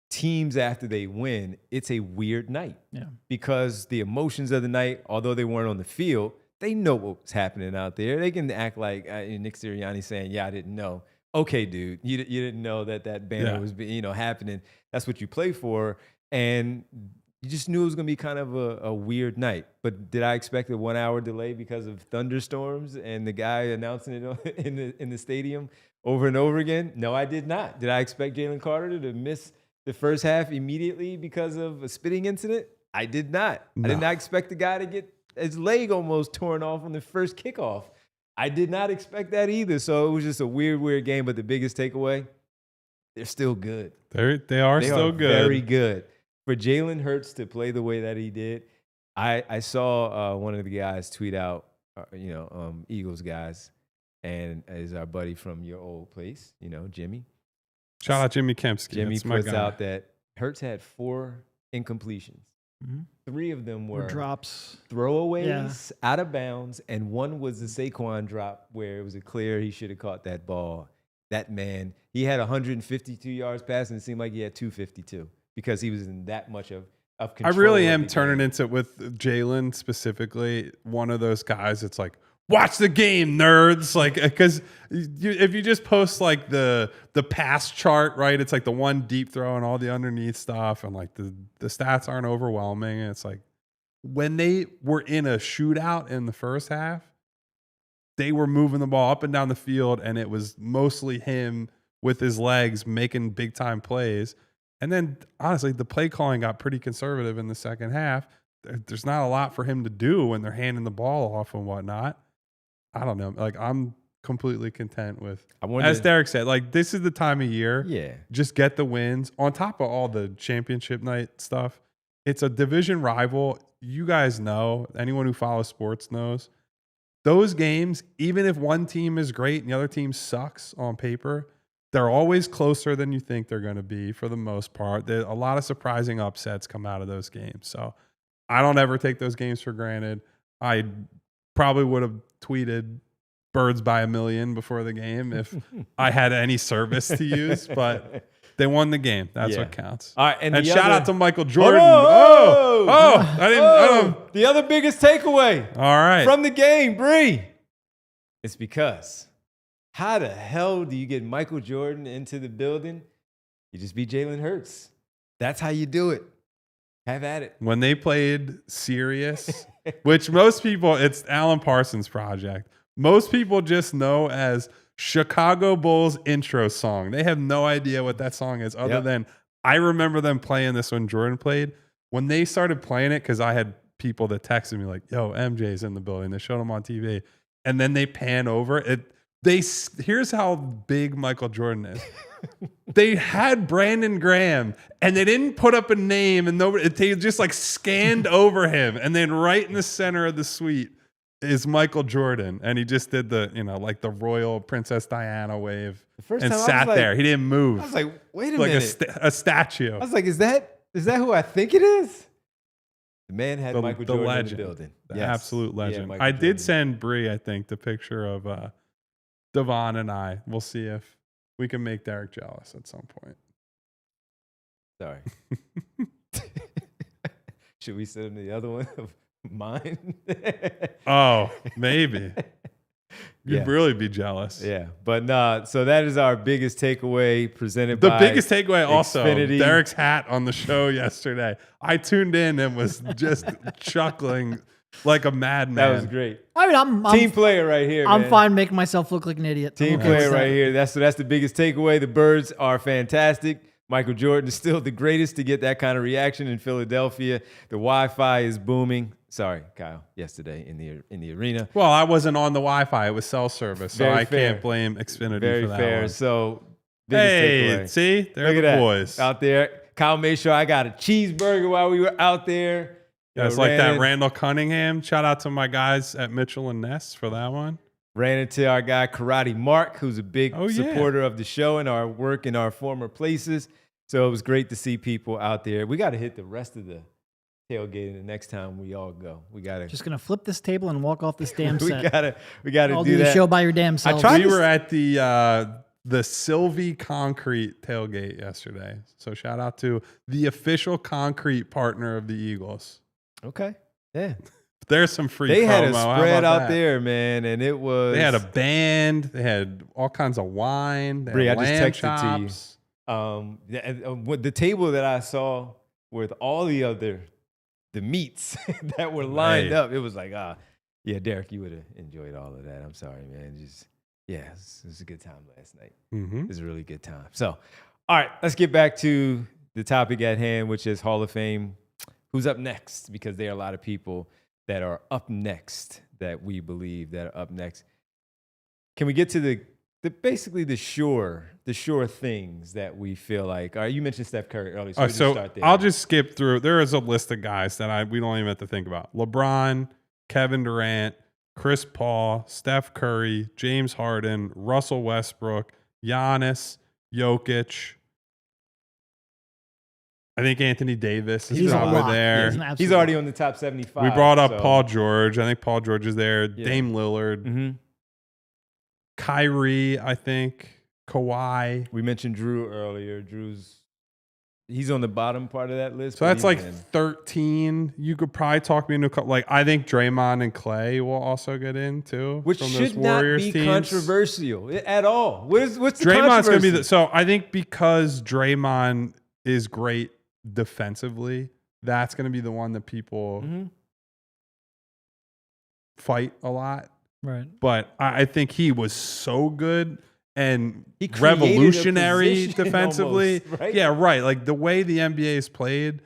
Teams, after they win, it's a weird night because the emotions of the night, although they weren't on the field, they know what's happening out there. They can act like Nick Sirianni saying, I didn't know. Okay, dude, you didn't know that banner was happening. That's what you play for. And you just knew it was going to be kind of a weird night. But did I expect a 1 hour delay because of thunderstorms and the guy announcing it in the stadium over and over again? No, I did not. Did I expect Jalen Carter to miss the first half immediately because of a spitting incident? I did not. I did not expect the guy to get his leg almost torn off on the first kickoff. I did not expect that either. So it was just a weird game. But the biggest takeaway, they're still good. They are still good. Very good. For Jalen Hurts to play the way that he did, I saw one of the guys tweet out, Eagles guys, and is our buddy from your old place, Jimmy. Shout out Jimmy Kempski. Jimmy puts out that Hurts had 4 incompletions. Mm-hmm. 3 of them were drops, throwaways, out of bounds, and one was the Saquon drop where it was a clear he should have caught that ball. That man, he had 152 yards passing. It seemed like he had 252 because he was in that much of control. I really am turning into, with Jalen specifically, one of those guys. It's like, watch the game, nerds. Like, because if you just post like the pass chart, right? It's like the one deep throw and all the underneath stuff, and like the stats aren't overwhelming. And it's like when they were in a shootout in the first half, they were moving the ball up and down the field, and it was mostly him with his legs making big time plays. And then honestly, the play calling got pretty conservative in the second half. There's not a lot for him to do when they're handing the ball off and whatnot. I don't know. Like, I'm completely content with, as Derek said, like, this is the time of year. Yeah. Just get the wins on top of all the championship night stuff. It's a division rival. You guys know, anyone who follows sports knows, those games, even if one team is great and the other team sucks on paper, they're always closer than you think they're going to be for the most part. There a lot of surprising upsets come out of those games. So I don't ever take those games for granted. I probably would have tweeted birds by a million before the game if I had any service to use, but they won the game. That's what counts. All right, and shout out to Michael Jordan. The other biggest takeaway from the game, Bree, it's because how the hell do you get Michael Jordan into the building? You just beat Jalen Hurts. That's how you do it. Have at it. When they played Serious, which most people, it's Alan Parsons' project. Most people just know as Chicago Bulls intro song. They have no idea what that song is other than I remember them playing this when Jordan played. When they started playing it, because I had people that texted me like, yo, MJ's in the building. They showed him on TV. And then they pan over it. Here's how big Michael Jordan is. They had Brandon Graham, and they didn't put up a name, and they just like scanned over him, and then right in the center of the suite is Michael Jordan, and he just did the like the royal Princess Diana wave and sat there. He didn't move. I was like, wait a like minute, a statue. I was like, is that who I think it is? The man had Michael Jordan legend, in the building. The absolute legend. I did send Bree, I think, the picture of Devon and I. We'll see if we can make Derek jealous at some point. Sorry. Should we send him the other one of mine? Oh, maybe. You'd really be jealous. Yeah. But nah, so that is our biggest takeaway presented by The biggest takeaway also, Xfinity. Derek's hat on the show yesterday. I tuned in and was just chuckling like a madman. That was great. I mean, I'm team player right here. I'm man. fine making myself look like an idiot. Team player right here. That's the biggest takeaway. The Birds are fantastic. Michael Jordan is still the greatest to get that kind of reaction in Philadelphia. The Wi-Fi is booming. Sorry, Kyle. Yesterday in the arena. Well, I wasn't on the Wi-Fi. It was cell service, so I can't blame Xfinity Very for that. Fair. One. So hey, see, they're the boys out there. Kyle made sure I got a cheeseburger while we were out there. Yeah, it's like that Randall Cunningham. Shout out to my guys at Mitchell and Ness for that one. Ran into our guy Karate Mark, who's a big supporter of the show and our work in our former places. So it was great to see people out there. We got to hit the rest of the tailgating the next time we all go. We got to just gonna flip this table and walk off this damn set. we gotta I'll do that. The show by your damn self. We were at the Sylvie Concrete tailgate yesterday. So shout out to the official concrete partner of the Eagles. Okay. Yeah. There's some free They promo. had a spread out there, man, and it was... They had a band. They had all kinds of wine. They had I just texted chops. to you. The table that I saw with all the meats that were lined up, it was like, yeah, Derek, you would have enjoyed all of that. I'm sorry, man. It was a good time last night. Mm-hmm. It was a really good time. So, all right, let's get back to the topic at hand, which is Hall of Fame. Who's up next? Because there are a lot of people that are up next that we believe that are up next. Can we get to the basically the sure things that we feel like? All right, you mentioned Steph Curry earlier, so, So start there. I'll just skip through. There is a list of guys that we don't even have to think about. LeBron, Kevin Durant, Chris Paul, Steph Curry, James Harden, Russell Westbrook, Giannis, Jokic. I think Anthony Davis is He's a over lock. there. He's already on the top 75. We brought up so. Paul George. I think Paul George is there. Yeah. Dame Lillard. Mm-hmm. Kyrie, I think. Kawhi. We mentioned Drew earlier. He's on the bottom part of that list. So but that's he's like in. 13. You could probably talk me into a couple. Like, I think Draymond and Clay will also get in too. Which from should those not Warriors be teams. controversial at all. What's the Draymond's going to be controversy? so I think because Draymond is great defensively, that's going to be the one that people fight a lot. Right. But I think he was so good and He created a revolutionary position defensively. almost, right? Yeah, right. Like the way the NBA is played,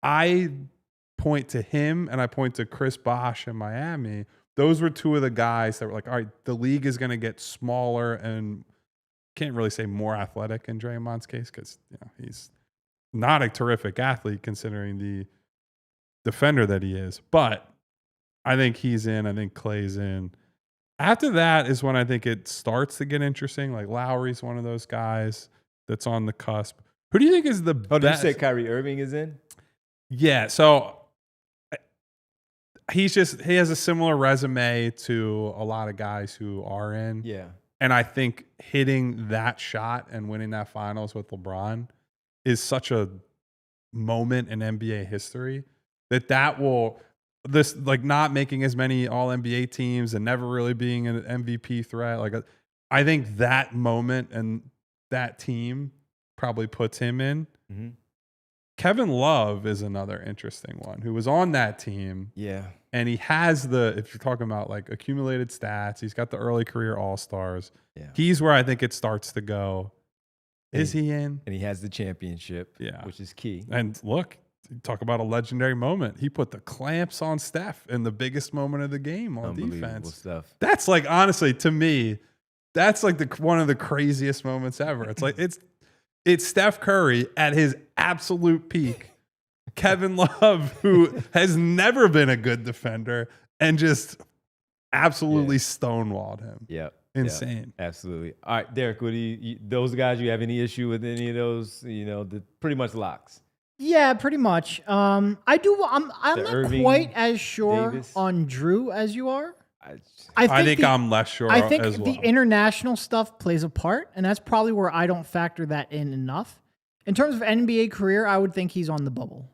I point to him and I point to Chris Bosh in Miami. Those were two of the guys that were like, all right, the league is going to get smaller and can't really say more athletic in Draymond's case because he's not a terrific athlete considering the defender that he is. But I think he's in. I think Clay's in. After that is when I think it starts to get interesting. Like Lowry's one of those guys that's on the cusp. Who do you think is the Oh, did you best? say Kyrie Irving is in? Yeah. So he has a similar resume to a lot of guys who are in. Yeah. And I think hitting that shot and winning that finals with LeBron is such a moment in NBA history that will this like not making as many all NBA teams and never really being an MVP threat. Like I think that moment and that team probably puts him in. Mm-hmm. Kevin Love is another interesting one who was on that team. Yeah. And he has if you're talking about like accumulated stats, he's got the early career All-Stars. Yeah. He's where I think it starts to go. Is he in? And he has the championship, Yeah. which is key. And look, talk about a legendary moment. He put the clamps on Steph in the biggest moment of the game on Unbelievable defense. stuff. That's like, honestly, to me, that's like one of the craziest moments ever. It's like, it's Steph Curry at his absolute peak. Kevin Love, who has never been a good defender and just absolutely stonewalled him. Yep. Insane. Yep. Absolutely. All right, Derek, what do you those guys, you have any issue with any of those, the pretty much locks? Yeah, pretty much. I do. I'm not Irving, quite as sure Davis. on Drew as you are. I think I'm less sure I think as well. the international stuff plays a part, and that's probably where I don't factor that in enough. In terms of NBA career, I would think he's on the bubble.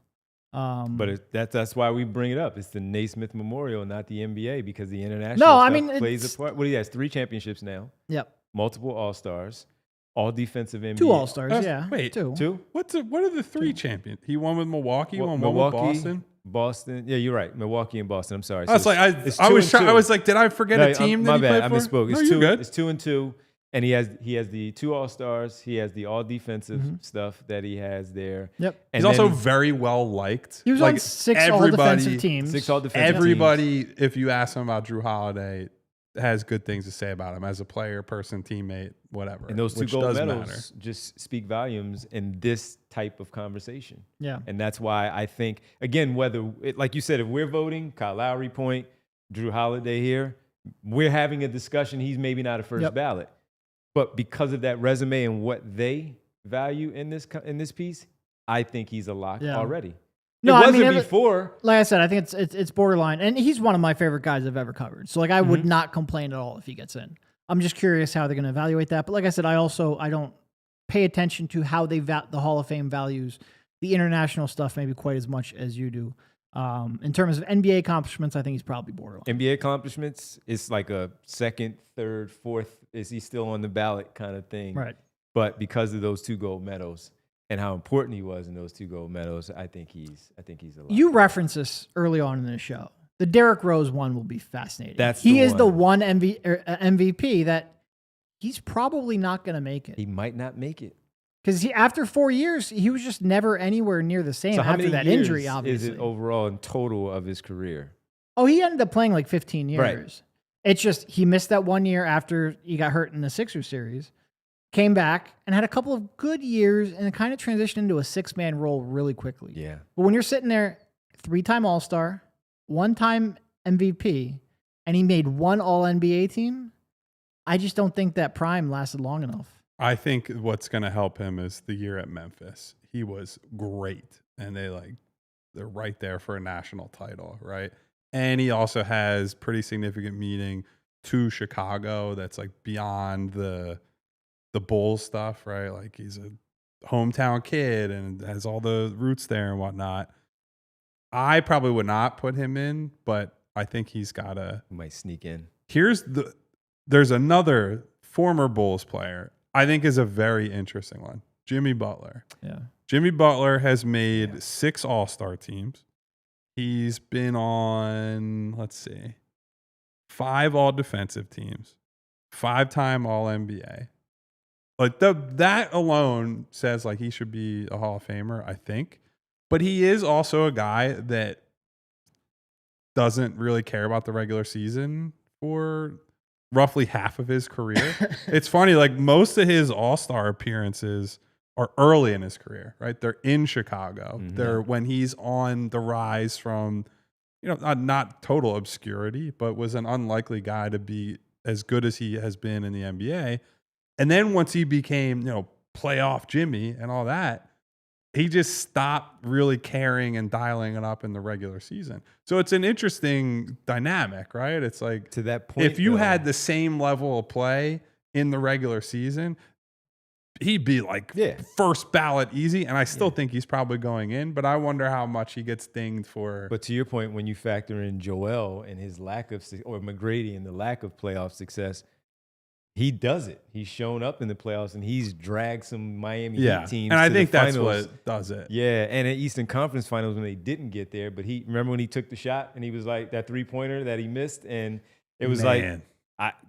But that's why we bring it up. It's the Naismith Memorial, not the NBA, because the international No, I stuff mean, plays it's- a part. Well, he has 3 championships now, Yep, multiple All-Stars, all defensive NBA. 2 All-Stars. That's- Yeah, wait, 2. 2? What are the 3 champions? He won with Milwaukee, won Milwaukee, with Boston. Boston. Yeah, you're right. Milwaukee and Boston. I'm sorry. I was So like, it's I 2 was and 2. I was like, did I forget a team my that he bad. I played for? misspoke. No, It's you're 2. good. It's 2 and 2, and he has the 2 All-Stars. He has the all defensive stuff that he has there. Yep. And He's also then very well liked. He was like on 6 all-defensive teams. 6 all defensive. Everybody, if you ask him about Drew Holiday, has good things to say about him as a player, person, teammate, whatever. And those 2 which gold does medals matter. just speak volumes in this type of conversation. Yeah. And that's why I think, again, like you said, if we're voting, Kyle Lowry point, Drew Holiday here, we're having a discussion. He's maybe not a first ballot. But because of that resume and what they value in this piece, I think he's a lock already. No, it I wasn't mean, before. Like I said, I think it's borderline, and he's one of my favorite guys I've ever covered. So like, I would not complain at all if he gets in. I'm just curious how they're going to evaluate that. But like I said, I don't pay attention to how the Hall of Fame values the international stuff maybe quite as much as you do. In terms of NBA accomplishments, I think he's probably borderline. NBA accomplishments, it's like a 2nd, 3rd, 4th, is he still on the ballot kind of thing. Right. But because of those 2 gold medals and how important he was in those 2 gold medals, I think he's a lock. You referenced this early on in the show. The Derrick Rose one will be fascinating. He is the one MVP that he's probably not going to make it. He might not make it. Because after 4 years, he was just never anywhere near the same So how after many that years injury, obviously. is it overall in total of his career? Oh, he ended up playing like 15 years. Right. It's just he missed that 1 year after he got hurt in the Sixers series, came back and had a couple of good years and kind of transitioned into a 6-man role really quickly. Yeah. But when you're sitting there, 3-time All-Star, 1-time MVP, and he made one All-NBA team, I just don't think that prime lasted long enough. I think what's going to help him is the year at Memphis. He was great, and they're right there for a national title, right? And he also has pretty significant meaning to Chicago that's like beyond the Bulls stuff, right? Like he's a hometown kid and has all the roots there and whatnot. I probably would not put him in, but I think he's got to. He might sneak in. There's another former Bulls player I think is a very interesting one. Jimmy Butler. Yeah. Jimmy Butler has made 6 All-Star teams. He's been on, 5 all-defensive teams, 5-time All-NBA. Like that alone says like he should be a Hall of Famer, I think. But he is also a guy that doesn't really care about the regular season for roughly half of his career. It's funny, like most of his All-Star appearances are early in his career, right? They're in Chicago. Mm-hmm. They're when he's on the rise from, not total obscurity, but was an unlikely guy to be as good as he has been in the NBA. And then once he became, playoff Jimmy and all that, he just stopped really caring and dialing it up in the regular season. So it's an interesting dynamic, right? It's like to that point, if you had the same level of play in the regular season, he'd be like first ballot easy. And I still think he's probably going in, but I wonder how much he gets dinged for. But to your point, when you factor in Joel and his lack of, or McGrady and the lack of playoff success, he does it. He's shown up in the playoffs and he's dragged some Miami Heat teams. And I to think the that's finals. what does it. Yeah, and at Eastern Conference Finals when they didn't get there, but remember when he took the shot and he was like that 3-pointer that he missed, and it was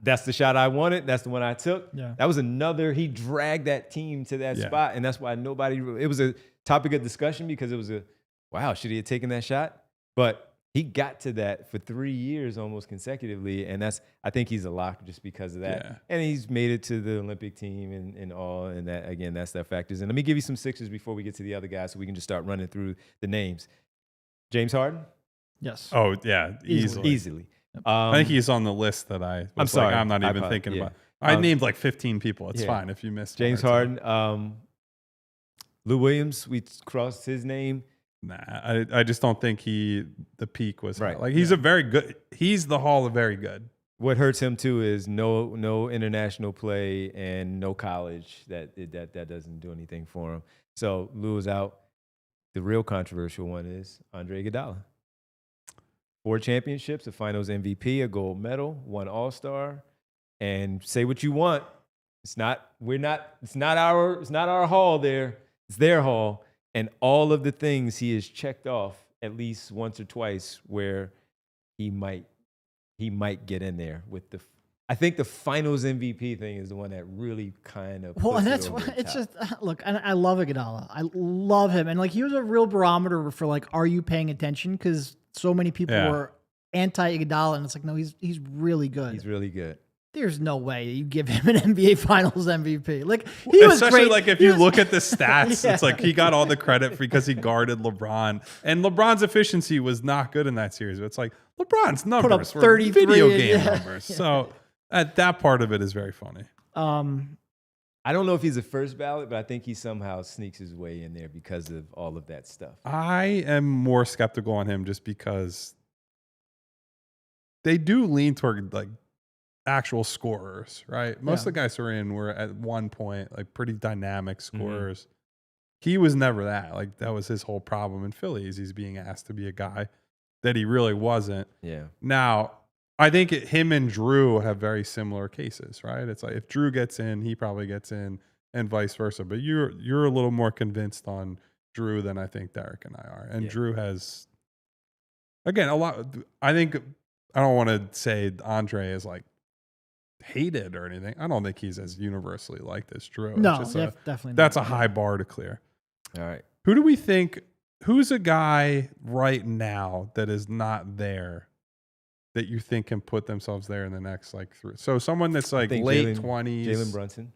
that's the shot I wanted. That's the one I took. Yeah. That was he dragged that team to that spot, and that's why it was a topic of discussion because it was should he have taken that shot? But he got to that for 3 years almost consecutively, and I think he's a lock just because of that. Yeah. And he's made it to the Olympic team and all, and that, again, that factors in. Let me give you some Sixers before we get to the other guys so we can just start running through the names. James Harden? Yes. Oh, yeah, Easily. I think he's on the list that I'm sorry. I'm not even thinking about. I named like 15 people. It's fine if you missed James Harden. Lou Williams, we crossed his name. Nah, I just don't think the peak was right. Like he's he's the Hall of very good. What hurts him too is no international play and no college. That doesn't do anything for him. So Lou is out. The real controversial one is Andre Iguodala. 4 championships, a Finals MVP, a gold medal, 1 All-Star, and say what you want. It's not our hall there. It's their hall. And all of the things he has checked off at least once or twice where he might get in there with I think the Finals MVP thing is the one that really kind of and that's why it's just look. And I love Iguodala. I love him, and like he was a real barometer for like, are you paying attention? Because so many people were anti Iguodala, and it's like, no, he's really good. He's really good. There's no way you give him an NBA Finals MVP. Like he was especially great. like if you look at the stats, it's like he got all the credit because he guarded LeBron, and LeBron's efficiency was not good in that series. But it's like LeBron's numbers Put up 33 were video game yeah. numbers. So that part of it is very funny. I don't know if he's a first ballot, but I think he somehow sneaks his way in there because of all of that stuff. I am more skeptical on him just because they do lean toward like actual scorers, right? Most of the guys who are in were at one point like pretty dynamic scorers. Mm-hmm. He was never that. Like that was his whole problem in Philly is he's being asked to be a guy that he really wasn't. Yeah. Now, I think him and Drew have very similar cases, right? It's like if Drew gets in, he probably gets in, and vice versa. But you're a little more convinced on Drew than I think Derek and I are. And Drew has, again, a lot. I think I don't want to say Andre is like hated or anything. I don't think he's as universally liked as Drew. No, It's just definitely not. that's a high bar to clear. All right. Who do we think? Who's a guy right now that is not there that you think can put themselves there in the next like 3? So someone that's like late 20s. Jalen Brunson.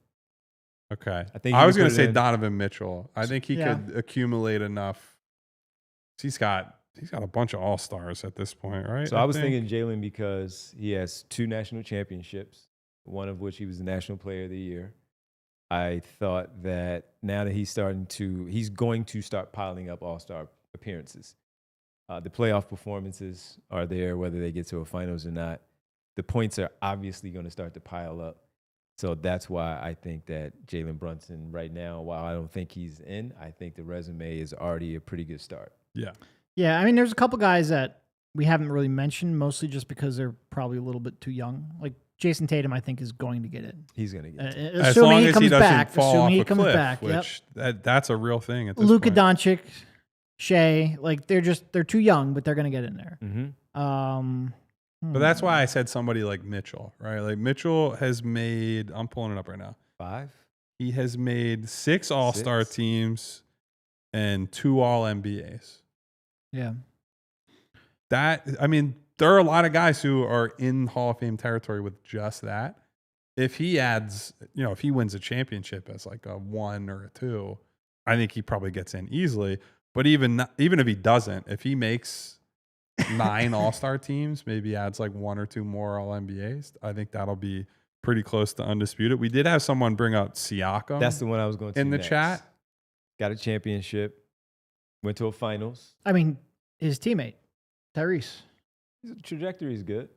Okay. I was going to say Donovan Mitchell. I think he Yeah. could accumulate enough. He's got a bunch of all-stars at this point, right? So I was thinking Jalen because he has 2 national championships, one of which he was the National Player of the Year. I thought that now that he's going to start piling up all-star appearances. The playoff performances are there, whether they get to a finals or not. The points are obviously going to start to pile up. So that's why I think that Jalen Brunson right now, while I don't think he's in, I think the resume is already a pretty good start. Yeah. Yeah, I mean, there's a couple guys that we haven't really mentioned, mostly just because they're probably a little bit too young. Like Jason Tatum, I think, is going to get it. He's going to get it. As long as he doesn't back, fall off assuming he a comes cliff, back, which that's a real thing at this Luka point. Doncic, Shea, like they're too young, but they're going to get in there. Mm-hmm. But that's why I said somebody like Mitchell, right? Like Mitchell has made, I'm pulling it up right now. 5? He has made 6 all-star teams and 2 all-NBAs. Yeah. I mean, there are a lot of guys who are in Hall of Fame territory with just that. If he adds, if he wins a championship as like a 1 or a 2, I think he probably gets in easily. But even if he doesn't, if he makes 9 all-star teams, maybe adds like 1 or 2 more all-NBAs, I think that'll be pretty close to undisputed. We did have someone bring up Siakam. That's the one I was going to in the next. chat. Got a championship. Went to a finals. I mean, his teammate, Tyrese. His trajectory is good.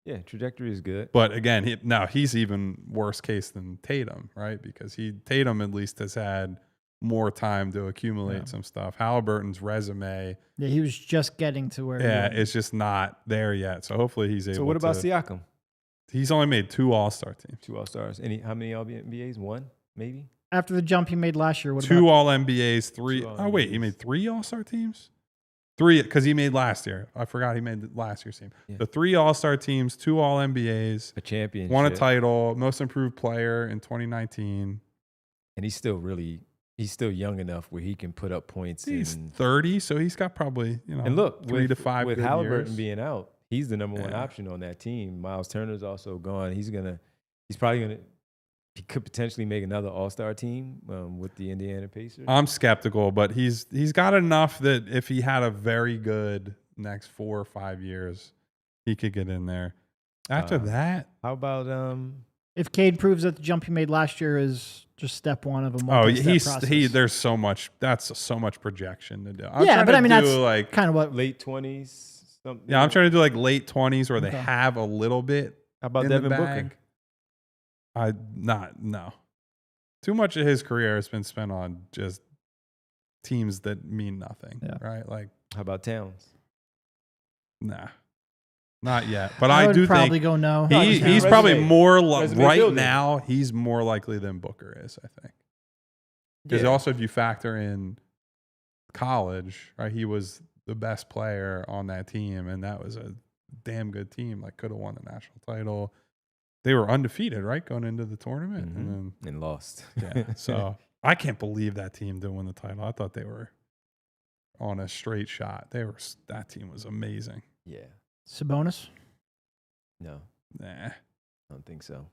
Yeah, trajectory is good. But again, he's even worse case than Tatum, right? Because Tatum at least has had more time to accumulate some stuff. Halliburton's resume. Yeah, he was just getting to where. Yeah, it's just not there yet. So hopefully he's able to. So what about Siakam? He's only made 2 all-star teams. 2 all-stars. How many all-NBAs? 1, maybe? After the jump he made last year, what 2 about all-NBAs, 3. 2 Oh, wait, he made 3 all-star teams? 3, because he made last year. I forgot he made last year's team. Yeah. The 3 all-star teams, 2 all-NBAs. A championship. Won a title, most improved player in 2019. And he's still young enough where he can put up points. He's 30, so he's got probably, and look, 3 to 5 with good Halliburton years. being out, he's the number 1 option on that team. Miles Turner's also gone. He could potentially make another all-star team with the Indiana Pacers. I'm skeptical, but he's got enough that if he had a very good next 4 or 5 years, he could get in there. After that, how about if Cade proves that the jump he made last year is just step 1 of a multi-step process? there's so much. That's so much projection to do. But I mean that's like kind of what. late 20s? Something. Yeah, I'm trying to do like late 20s where they have a little bit. How about in Devin the Booker? bag. No. Too much of his career has been spent on just teams that mean nothing, right? Like, How about Towns? nah, not yet. But I I would do probably think go no. he's probably more right building. now. He's more likely than Booker is, I think. Because also, if you factor in college, right? He was the best player on that team, and that was a damn good team. Like, could have won the national title. They were undefeated, right, going into the tournament, and lost. Yeah, so I can't believe that team didn't win the title. I thought they were on a straight shot. That team was amazing. Yeah. Sabonis? No, Nah. I don't think so.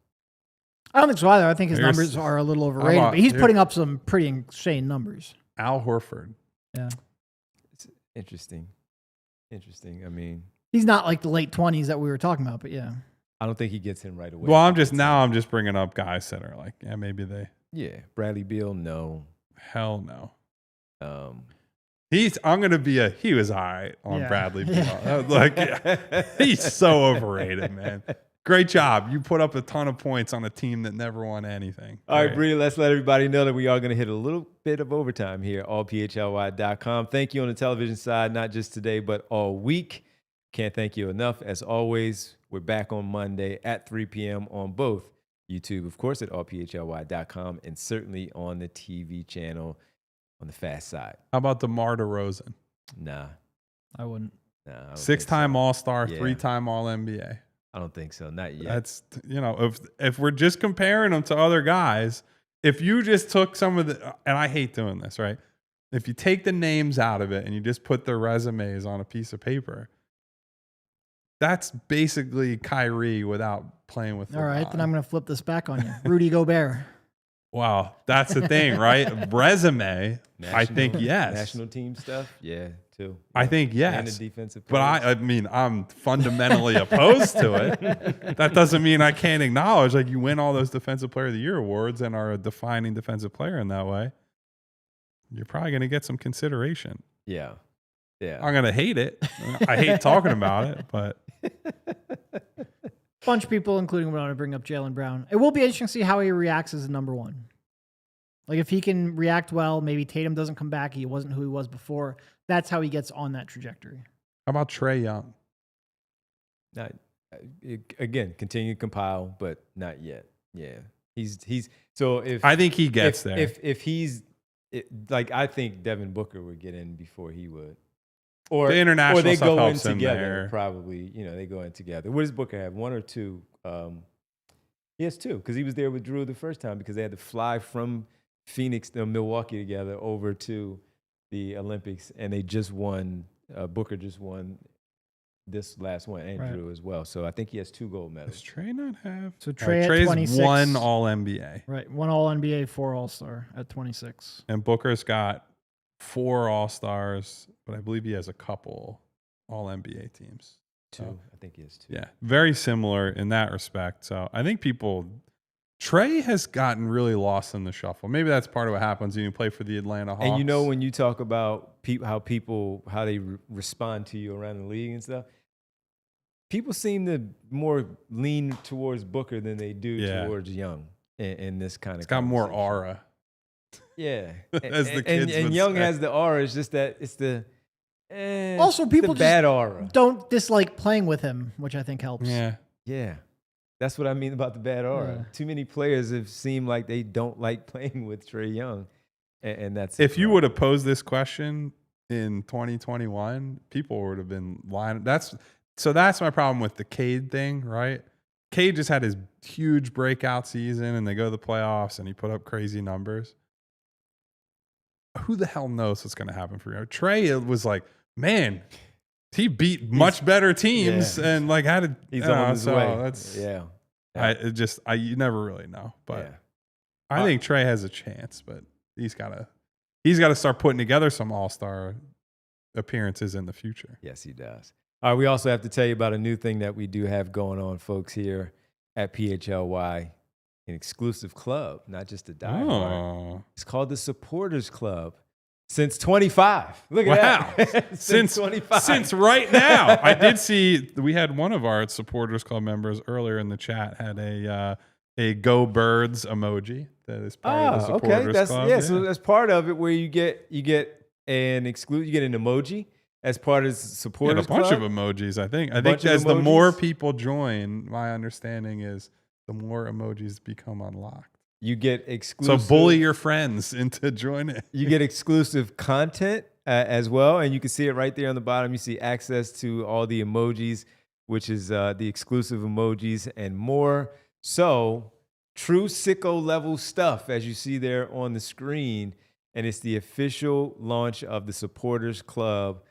I don't think so either. I think his Here's- numbers are a little overrated, about- but he's here- putting up some pretty insane numbers. Al Horford. Yeah. It's interesting. I mean, He's not like the late 20s that we were talking about, but yeah. I don't think he gets in right away. Well, I'm just bringing up guys that are like, yeah, maybe they. Yeah, Bradley Beal, no. Hell no. Um, I'm gonna be he was all right on Yeah. Bradley Beal. Yeah. Like, he's so overrated, man. Great job. You put up a ton of points on a team that never won anything. All right, Great. Bree, let's let everybody know that we are going to hit a little bit of overtime here, allphly.com. Thank you on the television side, not just today, but all week. Can't thank you enough. As always, we're back on Monday at 3 p.m. on both YouTube, of course, at allphly.com, and certainly on the TV channel on the fast side. How about DeMar DeRozan? Nah. I wouldn't. I don't think 6-time so. All-Star, Yeah. 3-time All-NBA. I don't think so. Not yet. That's, if we're just comparing them to other guys, if you just took some of the, and I hate doing this, right? If you take the names out of it and you just put their resumes on a piece of paper, that's basically Kyrie without playing with LeBron. All right, then I'm going to flip this back on you. Rudy Gobert. Wow, that's the thing, right? Resume, I think yes. National team stuff, yeah, too. I think yes. And the defensive But players. I mean, I'm fundamentally opposed to it. That doesn't mean I can't acknowledge, like, you win all those Defensive Player of the Year awards and are a defining defensive player in that way. You're probably going to get some consideration. Yeah. I'm going to hate it. I hate talking about it, but. Bunch of people, including when I bring up Jaylen Brown. It will be interesting to see how he reacts as a number one. Like if he can react well, maybe Tatum doesn't come back. He wasn't who he was before. That's how he gets on that trajectory. How about Trae Young? Again, continue to compile, but not yet. Yeah. He's so if I think he gets there. If he's like, I think Devin Booker would get in before he would. Or the international or they stuff go in helps him together, there. probably. They go in together. What does Booker have? One or two? He has two, because he was there with Drew the first time, because they had to fly from Phoenix to Milwaukee together over to the Olympics, and they just won. Booker just won this last one, and Drew as well. So I think he has 2 gold medals. Does Trae not have? So Trae at Trae's 26. 1 All-NBA. Right. 1 All-NBA, 4 All-Star at 26. And Booker's got 4 All-Stars, but I believe he has a couple All-NBA teams. 2. I think he has 2. Yeah, very similar in that respect. So I think Trae has gotten really lost in the shuffle. Maybe that's part of what happens when you play for the Atlanta Hawks. And when you talk about how they respond to you around the league and stuff, people seem to more lean towards Booker than they do towards Young in this kind of. It's got more aura. Yeah, As the kids and would Young say. has the aura. It's just that it's the Also, people the bad just aura. don't dislike playing with him, which I think helps. Yeah, that's what I mean about the bad aura. Yeah. Too many players have seemed like they don't like playing with Trae Young, and that's If you would have posed this question in 2021, people would have been lying. That's my problem with the Cade thing, right? Cade just had his huge breakout season, and they go to the playoffs, and he put up crazy numbers. Who the hell knows what's going to happen for you? Trae, it was like, man, he beat much better teams and like had a. He's on his way. That's, yeah. You never really know, but Yeah. I think Trae has a chance, but he's got to start putting together some All-Star appearances in the future. Yes, he does. All right, we also have to tell you about a new thing that we do have going on, folks, here at PHLY, an exclusive club, not just a diehard. Oh. It's called the Supporters Club. Since 25. Look at that. Since 25. Since right now. I did see we had one of our Supporters Club members earlier in the chat had a Go Birds emoji that is part of the Supporters Club. Yeah, so that's part of it, where you get an emoji as part of the Supporters Club. A bunch of emojis, I think. I think as the more people join, my understanding is the more emojis become unlocked. You get exclusive. So bully your friends into joining. You get exclusive content as well, and you can see it right there on the bottom. You see access to all the emojis, which is the exclusive emojis and more. So true sicko level stuff, as you see there on the screen, and it's the official launch of the Supporters Club.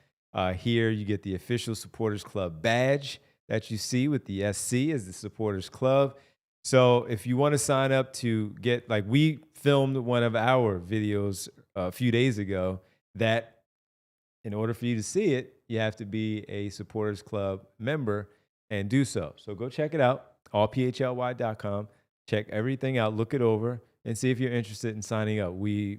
Here you get the official Supporters Club badge that you see with the SC as the Supporters Club. So if you want to sign up to get, like, we filmed one of our videos a few days ago that in order for you to see it, you have to be a Supporters Club member and do so. So go check it out, allphly.com. Check everything out, look it over, and see if you're interested in signing up. We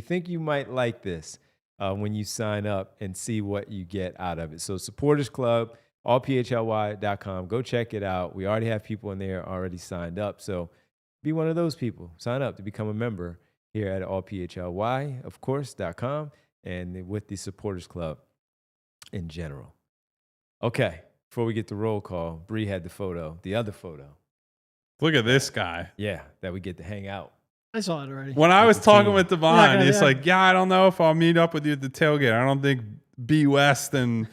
think you might like this when you sign up and see what you get out of it. So Supporters Club, allphly.com. Go check it out. We already have people in there already signed up. So be one of those people. Sign up to become a member here at allphly, of course.com, and with the Supporters Club in general. Okay, before we get the roll call, Bree had the other photo. Look at this guy. Yeah, that we get to hang out. I saw it already. When I was talking with Devon, Yeah. it's like, I don't know if I'll meet up with you at the tailgate. I don't think B West and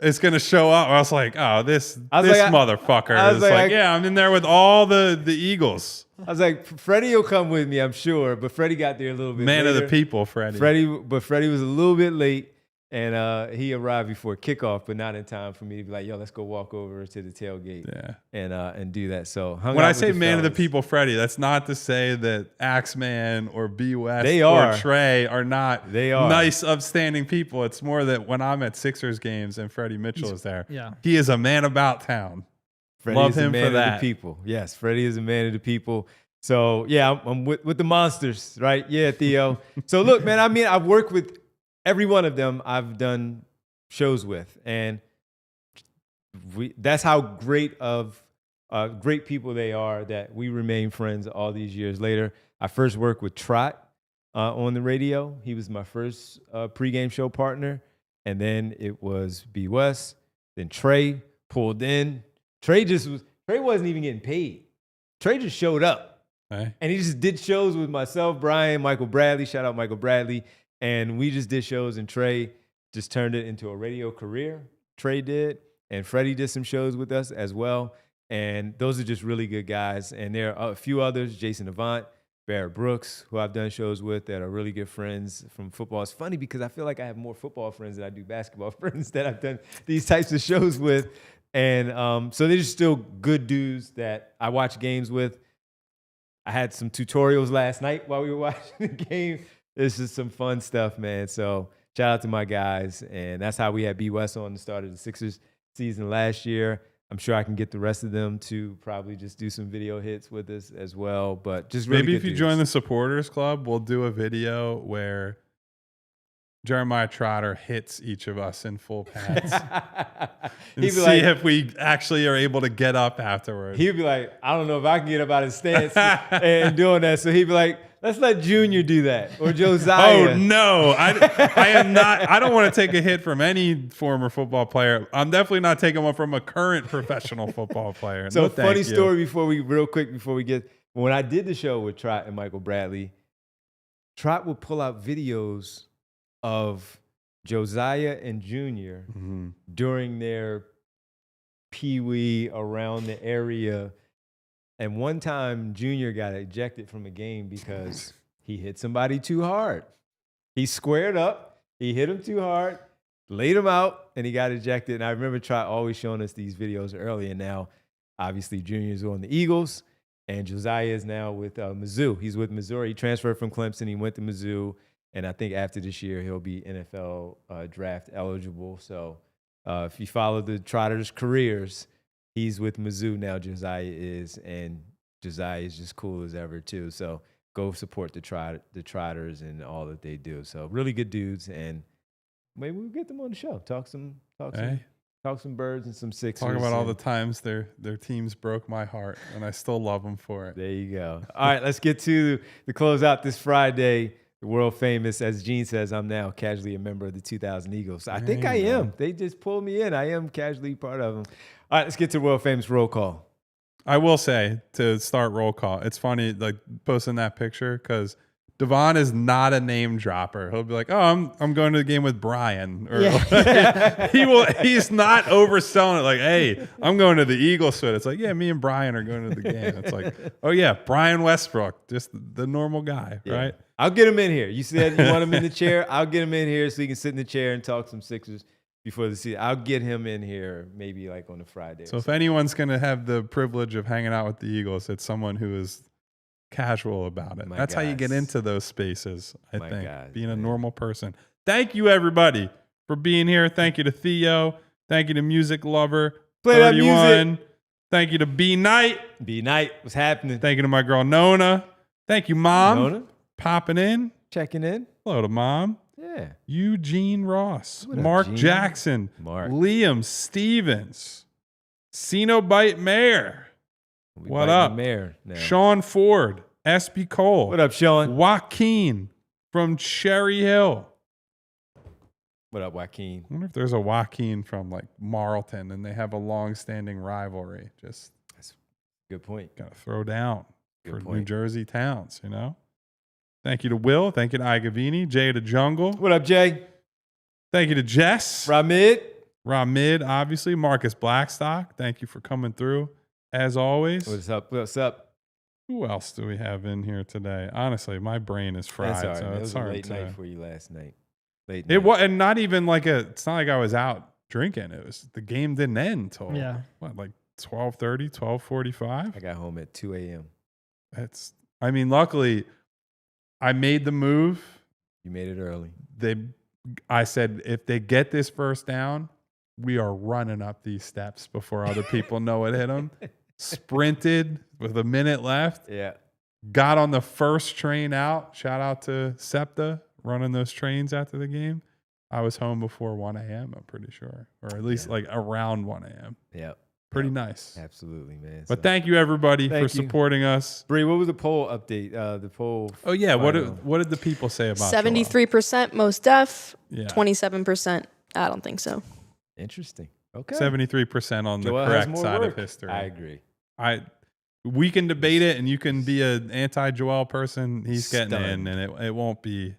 it's gonna show up. I was like, oh, this like, motherfucker. I was It's like, yeah, I'm in there with all the Eagles. I was like, Freddie will come with me, I'm sure, but Freddie got there a little bit Man later. of the people, Freddie. Freddie was a little bit late, and he arrived before kickoff, but not in time for me to be like, yo, let's go walk over to the tailgate and do that. So when I say man of the people, Freddie, that's not to say that Axeman or B West or Trey are not nice, upstanding people. It's more that when I'm at Sixers games and Freddie Mitchell is there, he is a man about town. Freddie Love is him a man for that. Of the people. Yes, Freddie is a man of the people. So yeah, I'm with the monsters, right? Yeah, Theo. So look, man, I mean, I've worked with every one of them I've done shows with, and that's how great people they are that we remain friends all these years later. I first worked with Trot on the radio. He was my first pregame show partner, and then it was B West. Then Trey pulled in. Trey wasn't even getting paid. Trey just showed up. Hey. And he just did shows with myself, Brian, Michael Bradley. Shout out Michael Bradley. And we just did shows, and Trey just turned it into a radio career. Trey did. And Freddie did some shows with us as well. And those are just really good guys. And there are a few others, Jason Avant, Barrett Brooks, who I've done shows with that are really good friends from football. It's funny because I feel like I have more football friends than I do basketball friends that I've done these types of shows with. And so they're just still good dudes that I watch games with. I had some tutorials last night while we were watching the game. This is some fun stuff, man. So shout out to my guys. And that's how we had B West on the start of the Sixers season last year. I'm sure I can get the rest of them to probably just do some video hits with us as well. But just really maybe if you dudes. join the supporters club, we'll do a video where Jeremiah Trotter hits each of us in full pads and see if we actually are able to get up afterwards. He'd be like, I don't know if I can get up out of the stance and doing that. So he'd be like, let's let Junior do that or Josiah. Oh, no. I am not. I don't want to take a hit from any former football player. I'm definitely not taking one from a current professional football player. So funny story real quick before we get, when I did the show with Trot and Michael Bradley, Trot would pull out videos of Josiah and Junior during their PHLY around the area. And one time, Junior got ejected from a game because he hit somebody too hard. He squared up, he hit him too hard, laid him out, and he got ejected. And I remember Trot always showing us these videos early. And now, obviously, Junior's on the Eagles, and Josiah is now with Mizzou. He's with Missouri. He transferred from Clemson. He went to Mizzou. And I think after this year, he'll be NFL draft eligible. So if you follow the Trotters' careers, he's with Mizzou now, Josiah is. And Josiah is just cool as ever, too. So go support the Trotters and all that they do. So really good dudes. And maybe we'll get them on the show. Talk some birds and some Sixers. Talk about all the times their teams broke my heart, and I still love them for it. There you go. All right, let's get to the closeout this Friday. The world famous, as Gene says, I'm now casually a member of the 2000 Eagles. I think I am. They just pulled me in. I am casually part of them. All right, let's get to world famous roll call. I will say, to start roll call, it's funny, like posting that picture, because Devon is not a name dropper. He'll be like, "Oh, I'm going to the game with Brian," or he's not overselling it. Like, "Hey, I'm going to the Eagles." So it's like, "Yeah, me and Brian are going to the game." It's like, "Oh yeah, Brian Westbrook, just the normal guy, right?" I'll get him in here. You said you want him in the chair. I'll get him in here so he can sit in the chair and talk some Sixers before the season. I'll get him in here maybe like on a Friday. So if anyone's going to have the privilege of hanging out with the Eagles, it's someone who is casual about it. That's how you get into those spaces, I think, being a normal person. Thank you, everybody, for being here. Thank you to Theo. Thank you to Music Lover. Play that music. Thank you to B Knight. B Knight, what's happening? Thank you to my girl Nona. Thank you, Mom. Nona? Popping in. Checking in. Hello to Mom. Yeah. Eugene Ross. What up, Mark Gene? Jackson. Mark. Liam Stevens. Cenobite Mayor. What up? Mayor now. Sean Ford. SB Cole. What up, Sean? Joaquin from Cherry Hill. What up, Joaquin? I wonder if there's a Joaquin from like Marlton and they have a long-standing rivalry. Just that's a good point. Gotta throw down Good for point. New Jersey towns, you know? Thank you to Will. Thank you to Igavini. Jay to Jungle. What up, Jay? Thank you to Jess. Ramid. Ramid, obviously. Marcus Blackstock. Thank you for coming through, as always. What's up? What's up? Who else do we have in here today? Honestly, my brain is fried, That's all right. so Man. It it's was a hard late to. night for you last night. Late It night. was, and not even like it's not like I was out drinking. It was the game didn't end until like 12:30, 12:45. I got home at 2 a.m. Luckily, I made the move. You made it early. I said, if they get this first down, we are running up these steps before other people know it hit them. Sprinted with a minute left. Yeah. Got on the first train out. Shout out to SEPTA running those trains after the game. I was home before 1 a.m., I'm pretty sure. Or at least like around 1 a.m. Yeah. Pretty nice. Absolutely, man. But thank you, everybody, for supporting us. Bree, what was the poll update? The poll. Oh, yeah. What did the people say about 73% most def, Yeah. 27%. I don't think so. Interesting. Okay. 73% on Joel the has correct more side work. of history. I agree. We can debate it, and you can be an anti-Joel person. He's getting Stunned. in, and it won't be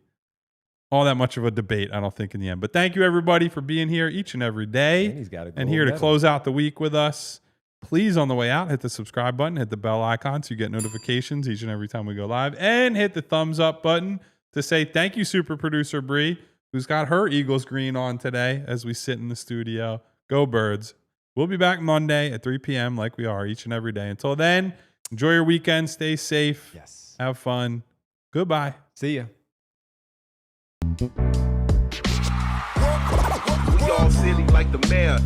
all that much of a debate, I don't think, in the end. But thank you, everybody, for being here each and every day. And he's got a And here to close out the week with us. Please, on the way out, hit the subscribe button, hit the bell icon so you get notifications each and every time we go live, and hit the thumbs up button to say thank you, super producer Bree, who's got her Eagles green on today as we sit in the studio. Go Birds. We'll be back Monday at 3 p.m. like we are each and every day. Until then, enjoy your weekend. Stay safe. Yes. Have fun. Goodbye. See ya. We all silly like the mayor.